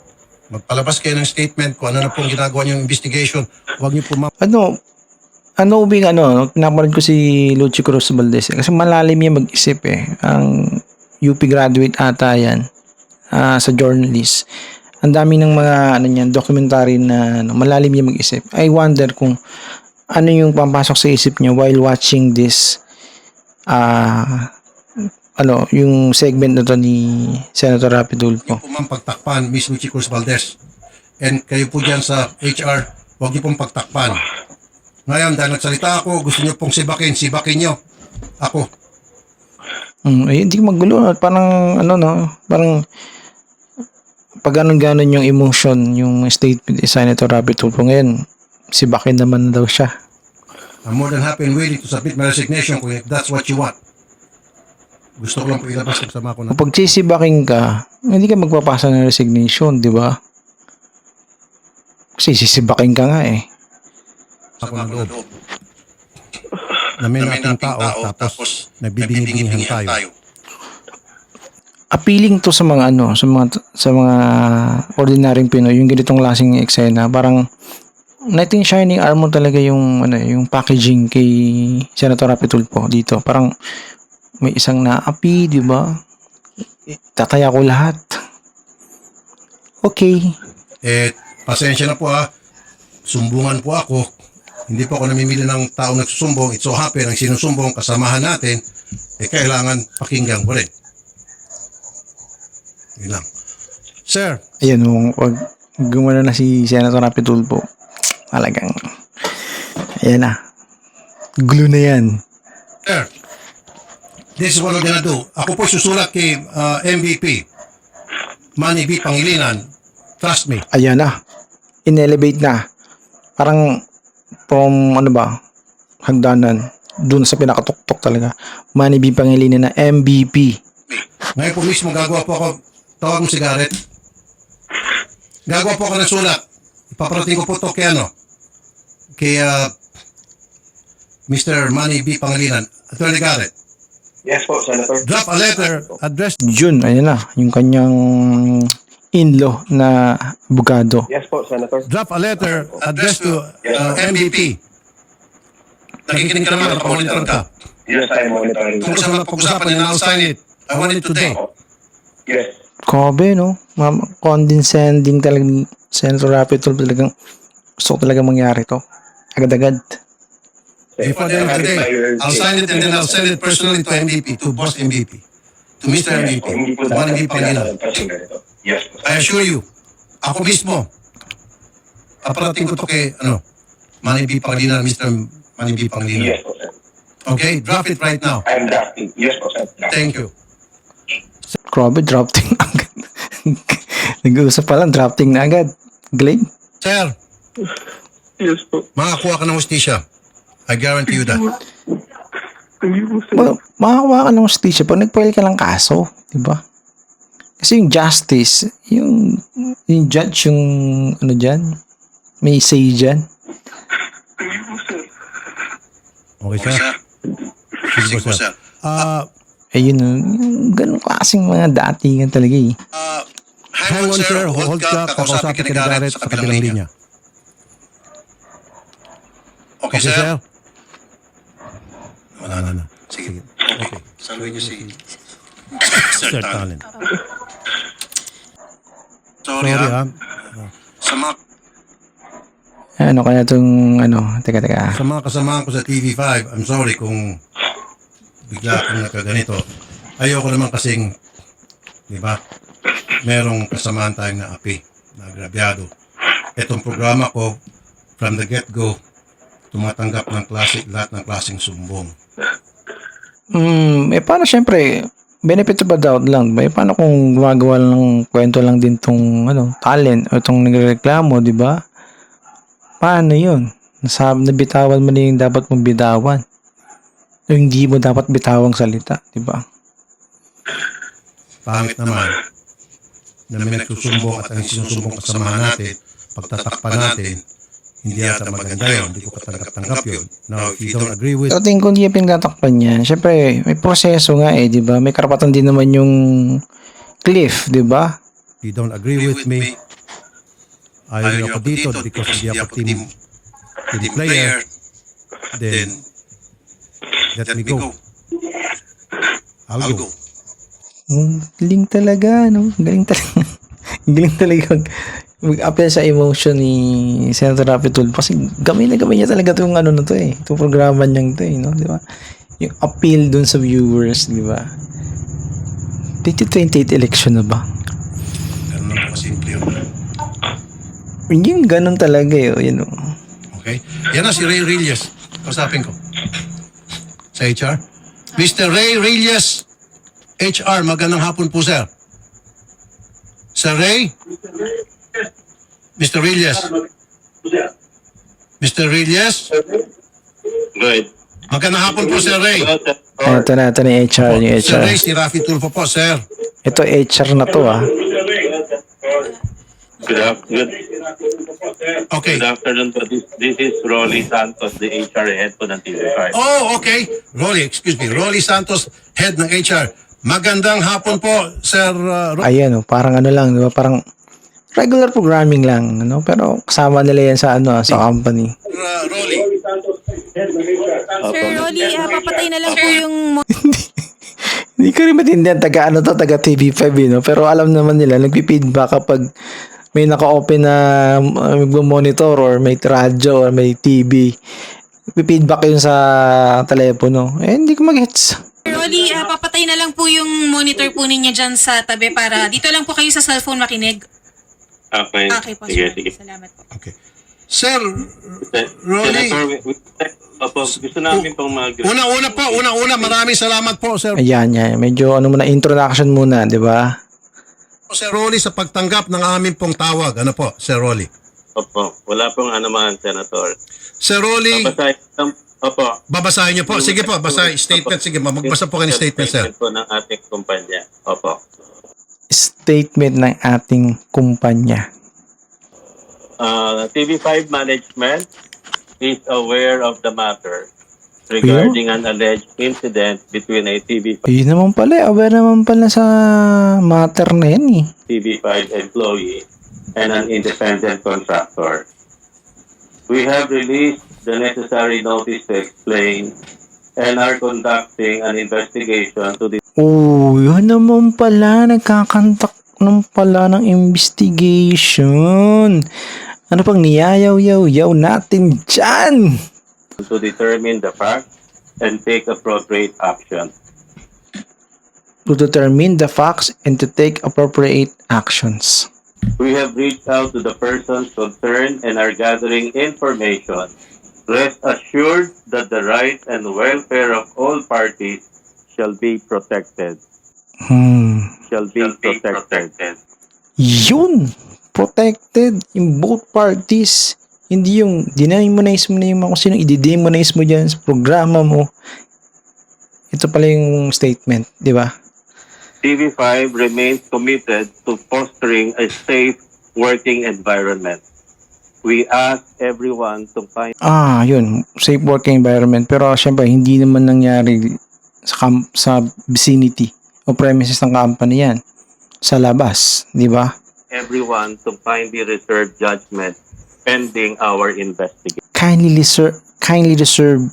Magpalabas kayo ng statement kung ano na pong ginagawa niyong investigation. Huwag niyo po, ma'am. Pinapanood ko si Lucy Cruz Valdez. Kasi malalim yan mag-isip eh. Ang UP graduate ata yan. Sa journalist. Ang dami ng mga documentary na malalim yan mag-isip. I wonder kung ano yung pampasok sa isip niya while watching this yung segment na to ni Senator Rapi Tulfo. Huwag niyo po, ma'am, pagtakpan, Miss Lucy Cruz Valdez. And kayo po dyan sa HR, huwag niyo pong pagtakpan. Ngayon, dahil nagsalita ako, gusto niyo pong sibakin niyo. Ako. Hindi magulo. Parang, parang pag ganon yung emotion, yung statement ni Senator Rapi Tulfo ngayon, sibakin naman daw siya. I'm more than happy and willing to submit my resignation if that's what you want. Gusto ko lang po ilabas kung sama ko na. Kapag sisibaking ka, hindi ka magpapasa ng resignation, di ba? Kasi sisibaking ka nga eh. Ako ng loob. Na may nating tao, tapos nagbibingi-bingihan tayo. Appealing to sa mga sa mga ordinaryong Pinoy, yung ganitong klaseng eksena, parang knight in shining armor talaga yung yung packaging kay Senator Rapi Tulfo dito. Parang may isang naapi, di ba? Tataya ko lahat. Okay. Pasensya na po sumbungan po ako. Hindi po ako namimili ng taong nagsusumbong. It so happen, ang sinusumbong kasamahan natin, kailangan pakinggan ko rin. Yun lang. Sir. Ayan, wag gumana na si Senator Rapi Tulfo. Talagang, ayan na. Glue na yan. Sir, this is what I'm gonna do. Ako po susulat kay MVP, Manny B. Pangilinan. Trust me. Ayan na. In-elevate na. Parang from hagdanan. Doon sa pinakatuktok talaga. Manny B. Pangilinan na MVP. Ngayon po mismo gagawa po ako, tawag mo si Garrett. Gagawa po ako ng sulat. Ipaparating ko po ito kay kay Mr. Manny B. Pangilinan. Attorney Garrett. Yes po, Senator. Drop a letter addressed June, ayan na. Yung kanyang in-law na abogado. Yes po, Senator. Drop a letter addressed to MVP. Nakikinig ka naman, nakamonitor ka. Yes, I'm monitoring. Kung saan pag-usapan niya, I'll sign it. I want it today. Yes. Kobe, no? Condescending talaga ni Senator Rapi Tulfo. Talagang gusto ko talaga mangyari to. Agad-agad. Before the end of the day, I'll sign it and then I'll send it personally to MVP, to Boss MVP, to Mr. MVP, to Manny B. Pangilinan. Yes po. I assure you, ako mismo, paparating ko to kay, Manny B. Pangilinan, Mr. Manny B. Pangilinan. Yes po, sir. Okay, drop it right now. I'm drafting. Yes po, sir. Thank you. Grabe, drafting agad. Nag-uusap pa lang, drafting na agad. Galing. Sir, Yes po. makakuha ka ng hustisya. I guarantee you that. Sige po, sir. Makakuha ka ng hustisya pag nag-file ka ng kaso, di ba? Kasi yung justice, yung judge, yung ano dyan, may say dyan. Sige po, sir. Okay, sir? Sige po, sir. Ayun, yung ganun klaseng mga datingan talaga eh. Hang on, sir. Hold ka. Kakausapin ka ni Garrett sa kabilang linya. Okay, sir? Wala na. Sige. Okay. Saluhin niyo si Sir Talent. Sorry, Sorry, ha. ha. Sa mga Ano kaya itong, teka. Sa mga kasamahan ko sa TV5, I'm sorry kung bigla akong nagkaganito. Ayoko naman kasing, di ba, merong kasamaan tayong naapi, na agrabyado. Itong programa ko, from the get-go, tumatanggap ng lahat ng klaseng sumbong. Paano syempre, benefit of the doubt lang ba? Paano kung gumagawa lang ng kwento lang din tong, talent o itong nagreklamo, di ba? Paano yun? Nabitawan mo na yung dapat mong bitawan. O hindi mo dapat bitawang salita, di ba? Pangit naman na may nagsusumbong at ang sinusumbong kasamahan natin, pagtatakpan natin, hindi yata maganda yun, hindi ko katanggap-tanggap yun. Now, if you don't agree with Pero tingin ko hindi yung pinagtatakpan niya. Syempre, may proseso nga di ba? May karapatan din naman yung Cliff, di ba? if you don't agree with me, ayaw ako dito because hindi ako team player, then let me go. I'll go. Galing talaga, no? Galing talaga. Galing talaga mag-appeal sa emotion ni Senator Rafi Tulfo kasi gamay niya talaga itong na to eh. Itong programa niyang to eh, no? Di ba? Yung appeal dun sa viewers, di ba? 2028 election na ba? Ganun lang po kasimple yun. Yung ganun talaga yun. Okay? Yan na si Ray Rilles. Kausapin ko. Sa HR. Mr. Ray Rilles, HR, magandang hapon po, sir. Sir Ray? Mr. Rilles? Mr. Rilles? Good. Magandang hapon po, Sir Ray. Ito na yung HR, yung Sir HR. Ray, si Rafi Tulfo po, sir. Ito HR na to Good Okay. afternoon po. This is Rolly Santos, the HR head po ng TV5. Oh, okay. Rolly Santos, head ng HR. Magandang hapon po, Sir Ayan parang lang, di ba? Parang regular programming lang, pero kasama nila yan sa sa company. Rolly. Sir Rolly, papatay na lang po yung Hindi ko rin maintindihan taga TV5 pero alam naman nila nagpi-feedback kapag may naka-open na monitor or may radyo or may TV. Nagpi-feedback yun sa telepono. Hindi ko mag-gets. Rolly, papatay na lang po yung monitor po ninyo dyan sa tabi para dito lang po kayo sa cellphone makinig. Okay. Okay po, Sige, sir. sige. Salamat po. Okay. Sir Rolly. Senator, opo, gusto namin pong Una, maraming salamat po, Sir. Ayan. Medyo muna, introduction muna, di ba? Sir Rolly, sa pagtanggap ng aming pong tawag. Ano po, Sir Rolly? Opo, wala pong anuman, Senator. Sir Rolly, Opo. babasahin niyo po. Sige po, basahin. Statement. Sige, magbasa po kayo ng statement, sir. Po ng ating kumpanya. Opo. Statement ng ating kumpanya. TV5 management is aware of the matter regarding an alleged incident between a TV5 Ayun naman pala, aware naman pala sa matter na yan employee and an independent contractor. We have released the necessary notice to explain and are conducting an investigation to the Yun naman pala, nagkakantak naman pala ng investigation. Ano pang niyayaw-yaw natin dyan? to determine the facts and take appropriate action. To determine the facts and to take appropriate actions. We have reached out to the persons concerned and are gathering information. Rest assured that the rights and welfare of all parties shall be protected. Shall be protected. Yun! Protected in both parties. Hindi yung dinamonize mo na yung mga kung sino i-demonize mo dyan sa programa mo. Ito pala yung statement, di ba? TV5 remains committed to fostering a safe working environment. We ask everyone to find Yun, safe working environment. Pero syempre, hindi naman nangyari sa vicinity o premises ng company yan. Sa labas, di ba? everyone to kindly reserve judgment pending our investigation. Kindly reserve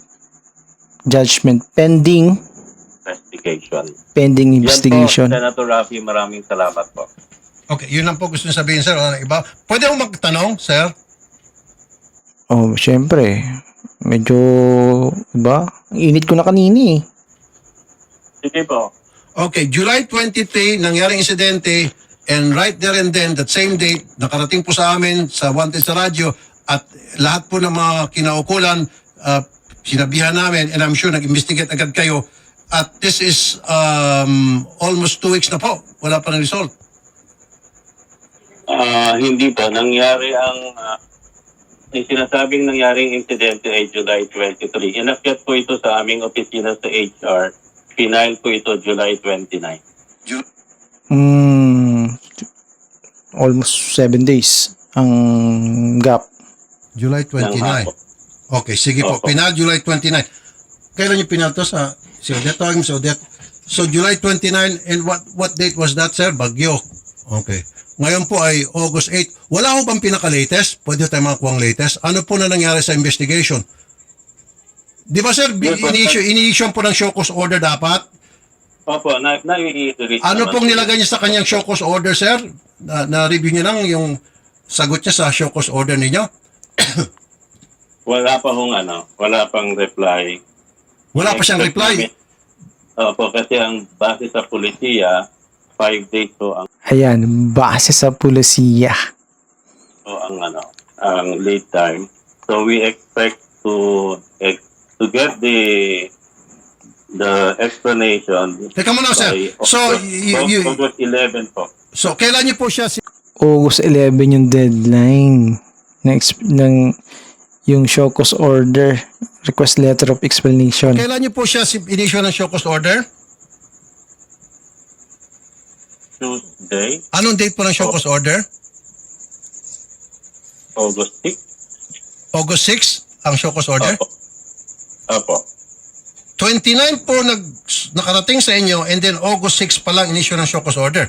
judgment pending investigation. Yan po, Senator Rafi, maraming salamat po. Okay, yun lang po gusto nyo sabihin, sir. Wala na iba. Pwede akong magtanong, sir? Oh, syempre. Medyo, diba? Ang init ko na kanini. Sige po. Okay, July 23, nangyaring insidente, and right there and then, that same date, nakarating po sa amin sa Wanted sa radyo, at lahat po ng mga kinaukulan, sinabihan namin, and I'm sure nag-investigate agad kayo, at this is almost 2 weeks na po. Wala pa ng result. Hindi po. Nangyari yung sinasabing nangyaring insidente ay July 23. Inakyat po ito sa aming opisina sa HR. Final po ito July 29. Almost 7 days ang gap. July 29. Okay, sige po. Opo. Pinal July 29. Kailan yung pinal to sa si Odette? Tawagin mo si Odette. So July 29, and what date was that, sir? Bagyo. Okay. Ngayon po ay August 8. Wala ho bang pinaka-latest? Pwede tayo makakuha ang latest. Ano po na nangyari sa investigation? Di ba, sir, ini-issue po ng show cause order dapat? Opo, na-i-reach Ano naman pong po. nilagay niya sa kanyang show cause order, sir? Na-review niyo lang yung sagot niya sa show cause order ninyo? Wala pang reply. Wala pa siyang reply. Opo, kasi ang base sa pulisiya, 5 days po ang Ayan, base sa pulisiya. ang lead time. So we expect to get the explanation Teka muna, sir. by So, August 11 po. so kailan niyo po siya August 11 yung deadline ng yung show cause order, request letter of explanation. Kailan niyo po siya in-issue ng show cause order? Tuesday, Anong date po ng show cause order? August 6. August 6 ang show cause order? Opo. 29 po nakarating sa inyo, and then August 6 pa lang in-issue ng show cause order.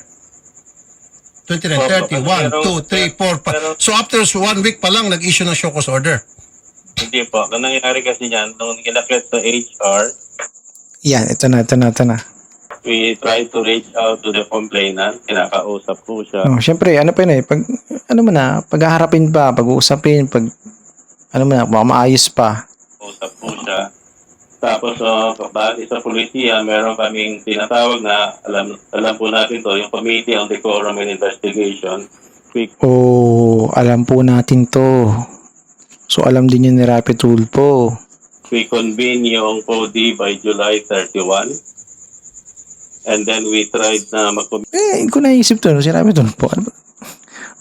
29, 30, 1, 2, 3, 4, 5. So after 1 week pa lang nag-issue ng show cause order. Hindi po. Ang nangyari kasi niyan, nung inakyat sa HR, Yan, ito na. we tried to reach out to the complainant. Kinakausap po siya. Oh, syempre, ano pa yun paghaharapin pa, pag-uusapin, maayos pa. Usap po siya. Tapos, base sa pulisiya, meron kaming tinatawag na, alam po natin to, yung Committee on Decorum and Investigation. Alam po natin to. So, alam din yun ni Rapi Tulfo. We convene yung POD by July 31. And then we tried na Hindi ko naisip to, no? Si Rapi Tulfo. Ano ba?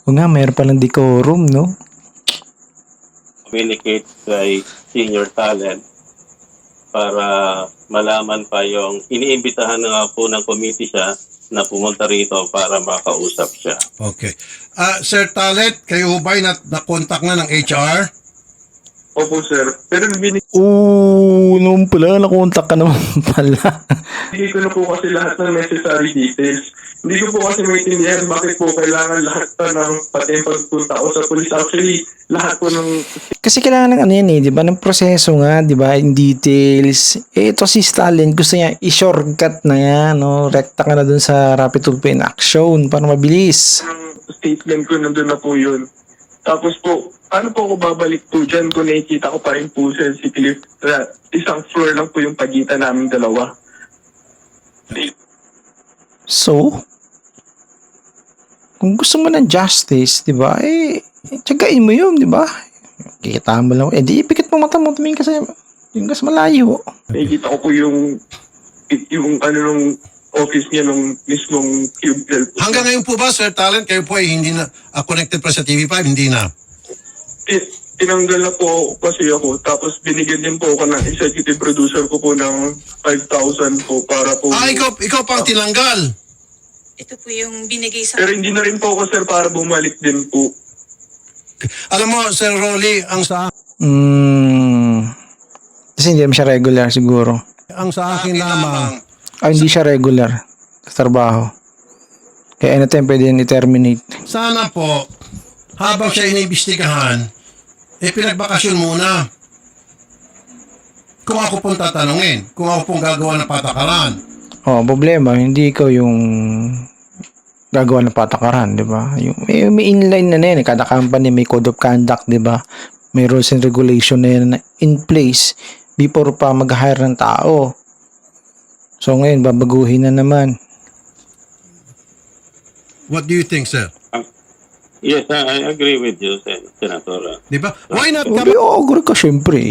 O nga, mayroon palang decorum, no? communicate kay senior talent para malaman pa yung iniimbitahan na po ng committee siya na pumunta rito para makausap siya. Okay. Sir Talent, kayo ho ba'y na-contact na ng HR? Opo, sir. Pero Noon pala, nakontak ka naman pala. hindi ko na po kasi lahat ng necessary details. Hindi ko po kasi maintindihan bakit po kailangan lahat pa ng pati pagpunta ko sa police. Actually, lahat po ng... Kasi kailangan ng yan di ba? Ng proseso nga, di ba? In details. Ito si Stalin, gusto niya i-shortcut na yan, no? Rekta ka na dun sa Rapi Tulfo in action para mabilis. statement ko nandun na po yun. Tapos po, ano po ako babalik po dyan kung nakikita ko pa rin po sa si Cliff na isang floor lang po yung pagitan namin dalawa. So, kung gusto mo ng justice, di ba? Tiyagain mo yun, di ba? Kikita mo lang. Di ipikit mo mata mo, tumingin ka sa yung gas malayo. Nakikita ko po yung ano nung office niya nung mismong cubicle. Hanggang ngayon po ba, Sir Talent, kayo po ay hindi na connected pa sa TV5? Hindi na. tinanggal na po kasi ako. Tapos binigyan din po ako ng executive producer ko po ng 5,000 po para po... Ikaw pang tinanggal. Ito po yung binigay sa... Pero hindi na rin po ako, sir, para bumalik din po. Alam mo, Sir Rolly, Kasi hindi naman siya regular siguro. ang sa akin lamang, Hindi siya regular sa trabaho. Kaya anytime pwede yan i-terminate. sana po, habang siya iniimbestigahan, pinagbakasyon muna. Kung ako pong tatanungin, kung ako pong gagawa ng patakaran, Problema, hindi ikaw yung gagawa ng patakaran, di ba? May inline na yan. Kada company may code of conduct, di ba? May rules and regulation na yan in place before pa mag-hire ng tao. So ngayon, babaguhin na naman. what do you think, sir? Yes, I agree with you, Senator. Di ba? Why not Hindi, agree ka syempre.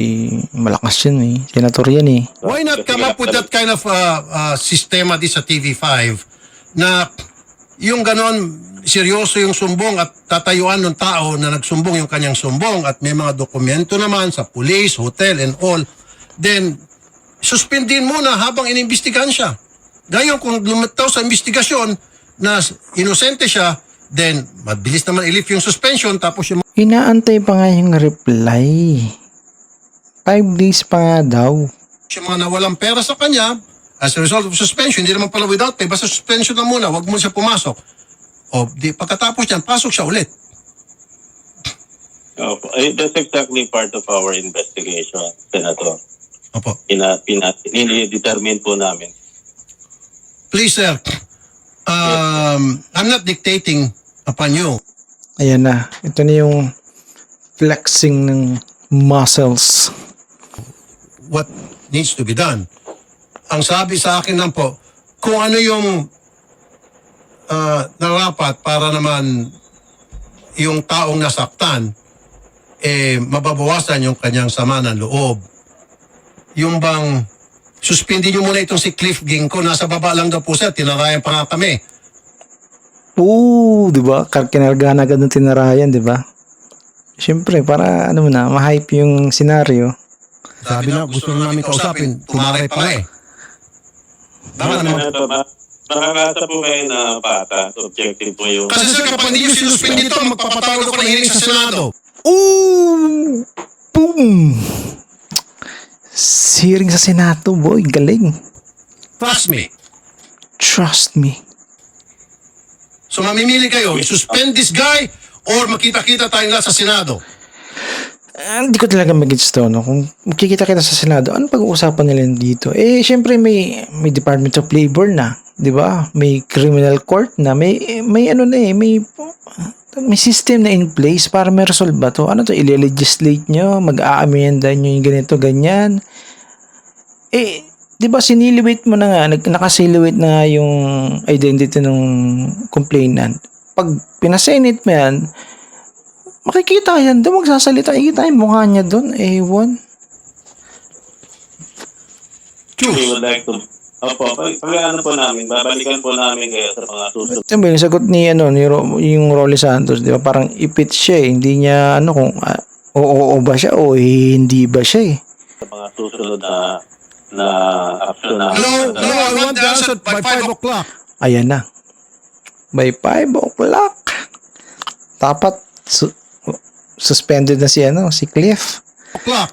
Malakas yan eh. Senator yan eh. Why not come up with that kind of sistema di sa TV5 na yung ganon, seryoso yung sumbong at tatayuan ng tao na nagsumbong yung kanyang sumbong at may mga dokumento naman sa police, hotel and all, then suspendin muna habang inimbestigahan siya. Gayon kung lumitaw sa investigasyon na inosente siya, then mabilis naman i-lift yung suspension tapos yung Inaantay pa nga yung reply. 5 days pa nga daw. mga nawalang pera sa kanya, as a result of suspension, hindi naman pala without pay, basta suspension na muna, wag mo siya pumasok. O, pagkatapos yan, pasok siya ulit. That's exactly part of our investigation, Senator. Opo. Determine po namin. Please, sir, I'm not dictating upon you. Ayan na. Ito na yung flexing ng muscles. What needs to be done. Ang sabi sa akin lang po, kung ano yung narapat para naman yung taong nasaktan, mababawasan yung kanyang sama ng loob. Yung bang, suspindi nyo muna itong si Cliff Ginko, nasa baba lang daw po sir, tinarayan pa nga kami. Di ba? Kinargahan agad ng tinarayan, di ba? Siyempre, para ano na, ma-hype yung senaryo. Sabi na, gusto na namin kausapin, tumaray pa eh. Tama naman. Senator, nakakasa po kayo na patas. Objective po yung... Kasi sir, kapag hindi nyo sinuspindi ito, magpapatawag ako ng hearing sa Senado. Boom! Hearing sa Senado, boy. Galing. Trust me. Trust me. So mamimili kayo, i-suspend this guy or makita-kita tayong lahat sa Senado. Hindi ko talaga mag-gets to, no? Kung makikita-kita sa Senado, ano pag-uusapan nila dito? Siyempre may Department of Labor na, di ba? May criminal court na, may ano na may system na in place para may resolve ba to? Ano to, i-legislate nyo, mag-aamenda nyo yung ganito, ganyan. Di ba siniliwit mo na nga, nakasiliwit na nga yung identity ng complainant. Pag pinasenate mo yan, makikita yan doon, magsasalita, ikita yung mukha niya doon, ewan. We would like to... Opo, pag-ano po namin, babalikan po namin kayo sa mga susunod. Ito ba yung sagot ni, yung Rolly Santos, di ba? Parang ipit siya eh. Hindi niya, kung oo ba siya o hindi ba siya eh. Sa mga susunod na action na... No, I want the answer by 5 o'clock. Ayan na. By 5 o'clock. Dapat suspended na si Cliff. O'clock.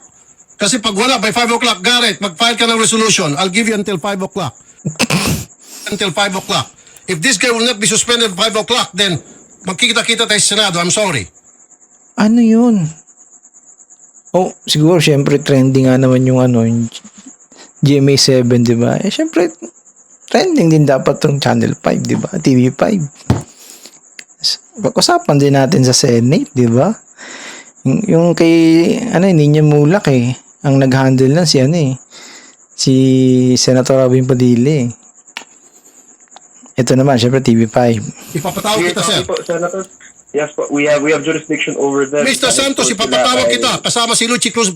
Kasi pag wala, by 5 o'clock, Garrett, mag-file ka ng resolution. I'll give you until 5 o'clock. Until 5 o'clock. If this guy will not be suspended at 5 o'clock, then magkikita-kita tayo sa Senado. I'm sorry. Ano yun? Siguro, syempre, trending nga naman yung yung GMA7, di ba? Syempre, trending din dapat tong Channel 5, di ba? TV5. Pag-usapan din natin sa Senate, di ba? Yung kay, Ninya Mulak ang nag-handle na si Senator Robin Padilla Ito naman, syempre TV5. Ipapatawag kita, sir. Senator. Yes, but we have jurisdiction over them. Mr. Santos, ipapatawag kita. Kasama si Lucy Cruz.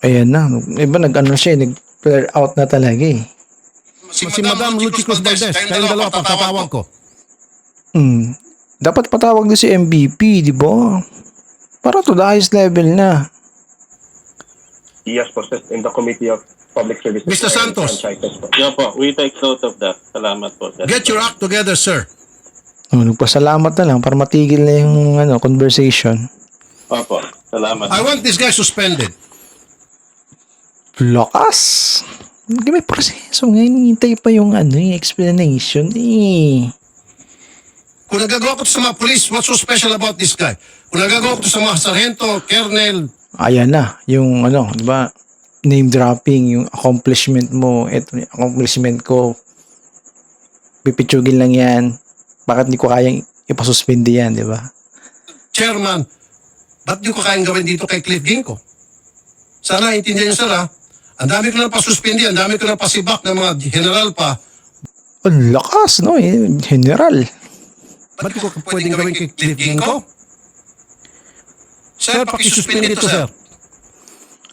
Ayan na. Iba nag-ano siya, nag-flare out na talaga Si Madam Lucy Cruz Valdez. Kayong dalawa, papatawag ko. Dapat patawag din si MVP, di ba? Para to the highest level na. Yes po, sir, in the Committee of Public Services. Mr. and Santos. Franchises po. Yeah po, we take note of that. Salamat po, sir. Get your act together, sir. Nagpasalamat na lang para matigil na yung conversation. Opo, salamat. I want this guy suspended. Lakas. May proseso ngayon. Hintay pa yung explanation eh. Kung nagagawa ko to sa mga police, what's so special about this guy? Kung nagagawa ko to sa mga sargento, colonel, Ayan na. Yung di ba? Name dropping. Yung accomplishment mo. Ito yung accomplishment ko. Pipitsugin lang yan. Bakit hindi ko kayang ipasuspindi yan, di ba? chairman, ba't di ko kayang gawin dito kay Cliff Ginko? Sana intindihan niyo, sir, ha? Ang dami ko nang pasuspindi, ang dami ko nang pasibak ng mga general pa. Ang lakas, no? General. Ba't di ko pwedeng gawin kay Cliff Ginko? Sir, pakisuspindi dito, sir.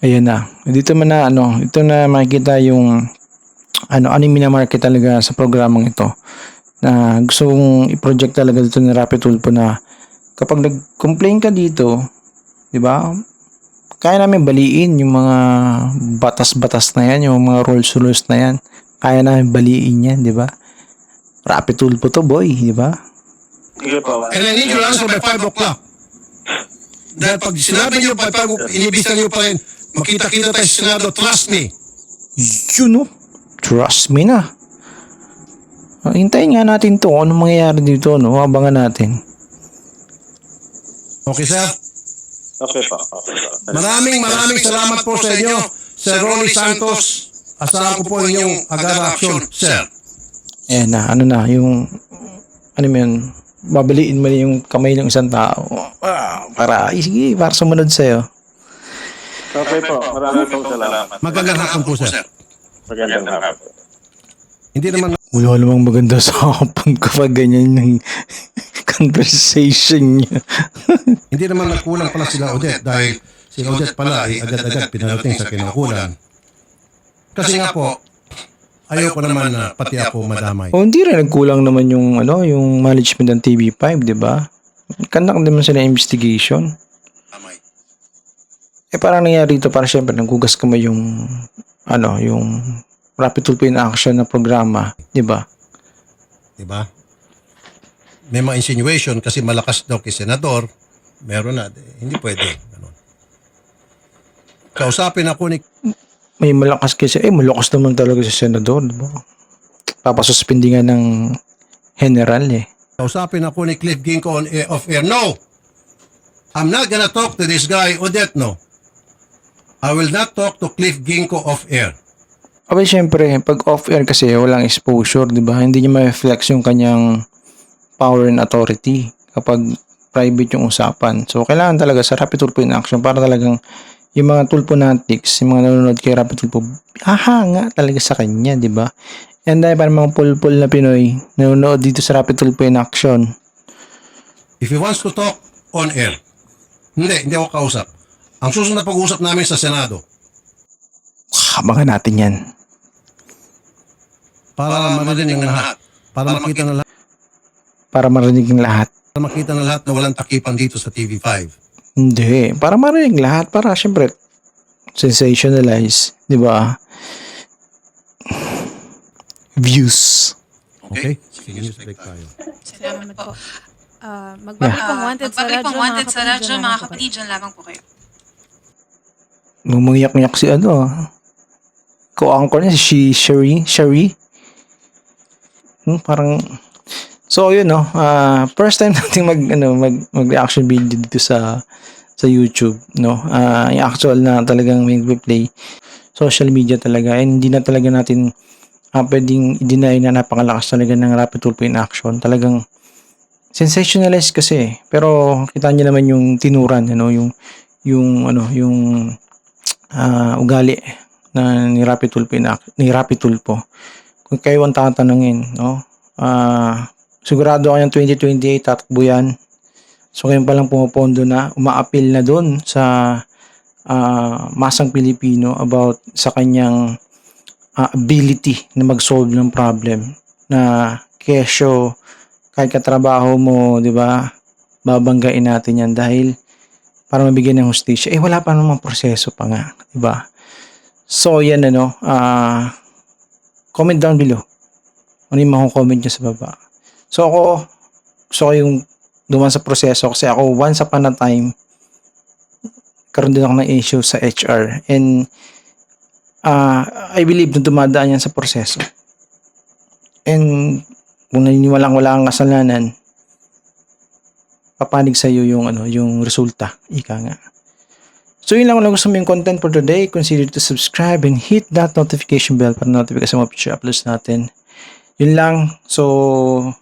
Ayan na. Dito man na, ito na makikita yung ano yung minamarket talaga sa programang ito. Na gusto kong i-project talaga dito ni Rapid Tulfo na kapag nag-complain ka dito, di ba? Kaya namin baliin yung mga batas-batas na yan, yung mga rules na yan. Kaya namin baliin yan, di ba? Rapid Tulfo to, boy, di ba? Sige po. And I need your answer by 5 o'clock. Dahil pag sinabi niyo by 5 o'clock, inibisa niyo pa rin, makita-kita tayo sa Senado, trust me. Yun, no? Trust me na. Hintayin nga natin to. Anong mangyayari dito, no? Abangan natin. Okay, sir? Okay po. Okay po. Maraming salamat po sa inyo, Sir Rolly Santos. Asahan ko po inyong agar-action, sir. Ayan na, yung, mo yun, babaliin mo na yung kamay ng isang tao. Para sumunod sa'yo. Okay po. Maraming salamat. Magandang hapon po, sir. Magandang hapon. Hindi naman Wala namang maganda sa hapon kapag ganyan yung conversation niya. Hindi naman nagkulang pala sila Odette dahil si Odette pala ay agad-agad pinarating sa kinaukulan. Kasi nga po, ayoko naman na pati ako madamay. O hindi rin nagkulang naman yung yung management ng TV5, di ba? Conduct naman sila investigation. Parang nangyari ito para syempre naghugas kamay yung yung Rapid Tulfo in Action na programa, di ba? Diba? May mga insinuation kasi malakas daw kay senador. Meron na. Hindi pwede. Ganun. Kausapin ako ni May malakas kasi, malakas naman talaga si senador, di ba? Papasuspindi nga ng general Kausapin ako ni Cliff Ginko on off air. No! I'm not gonna talk to this guy, Odette, no. I will not talk to Cliff Ginko off air. Abay, syempre, pag off-air kasi walang exposure, di ba? Hindi niya ma-reflex yung kanyang power and authority kapag private yung usapan. So, kailangan talaga sa Rapid Tulfo in Action para talagang yung mga Tulfonatics, yung mga nanonood kay Rapid Tulfo, hahanga talaga sa kanya, di ba? And dahil para mga pulpul na Pinoy nanonood dito sa Rapid Tulfo in Action. If he wants to talk on air, hindi ako kausap. Ang susunod na pag-uusap namin sa Senado, Abangan natin yan. para marinig ng lahat. Para makita ng lahat. Para marinig ng lahat. Para makita ng lahat na walang takipan dito sa TV5. Hindi. Para marinig lahat. Para syempre sensationalize. Di ba? Views. Okay? Sige, news break tayo. Salamat po. Magbabalik pang wanted Magbabalik sa radyo, mga kapatid, dyan lamang po kayo. Ngumangyak-ngyak si ko-anchor niya si Sherry. Parang so yun first time nating mag-reaction video dito sa YouTube, no. Yung actual na talagang may play social media talaga, and hindi na talaga natin pwedeng i-deny na napakalakas talaga ng Rapid Tulfo in Action. Talagang sensationalized kasi, pero kita niyo naman yung tinuran, yung ugali na ni Rapid Tulfo. Kung kayo ang tatanungin, no? Sigurado kayong 2028 tatakbo yan. So kayo palang pumapondo na, umaapil na doon sa masang Pilipino about sa kanyang ability na mag-solve ng problem, na kesyo kahit katrabaho mo, di ba, babanggain natin yan dahil para mabigyan ng hustisya. Wala pa namang proseso pa nga, diba? So, yan comment down below. Ano yung comment nyo sa baba. So, ako, gusto ko yung duman sa proseso kasi ako, once upon a time, karoon din ako ng issue sa HR. And, I believe na dumadaan yan sa proseso. And, kung naniniwalang wala kang kasalanan, papanig sa iyo yung resulta. Ika nga. So yun lang gusto mo yung content for today. Consider to subscribe and hit that notification bell para notify sa mga future uploads natin. Yun lang. So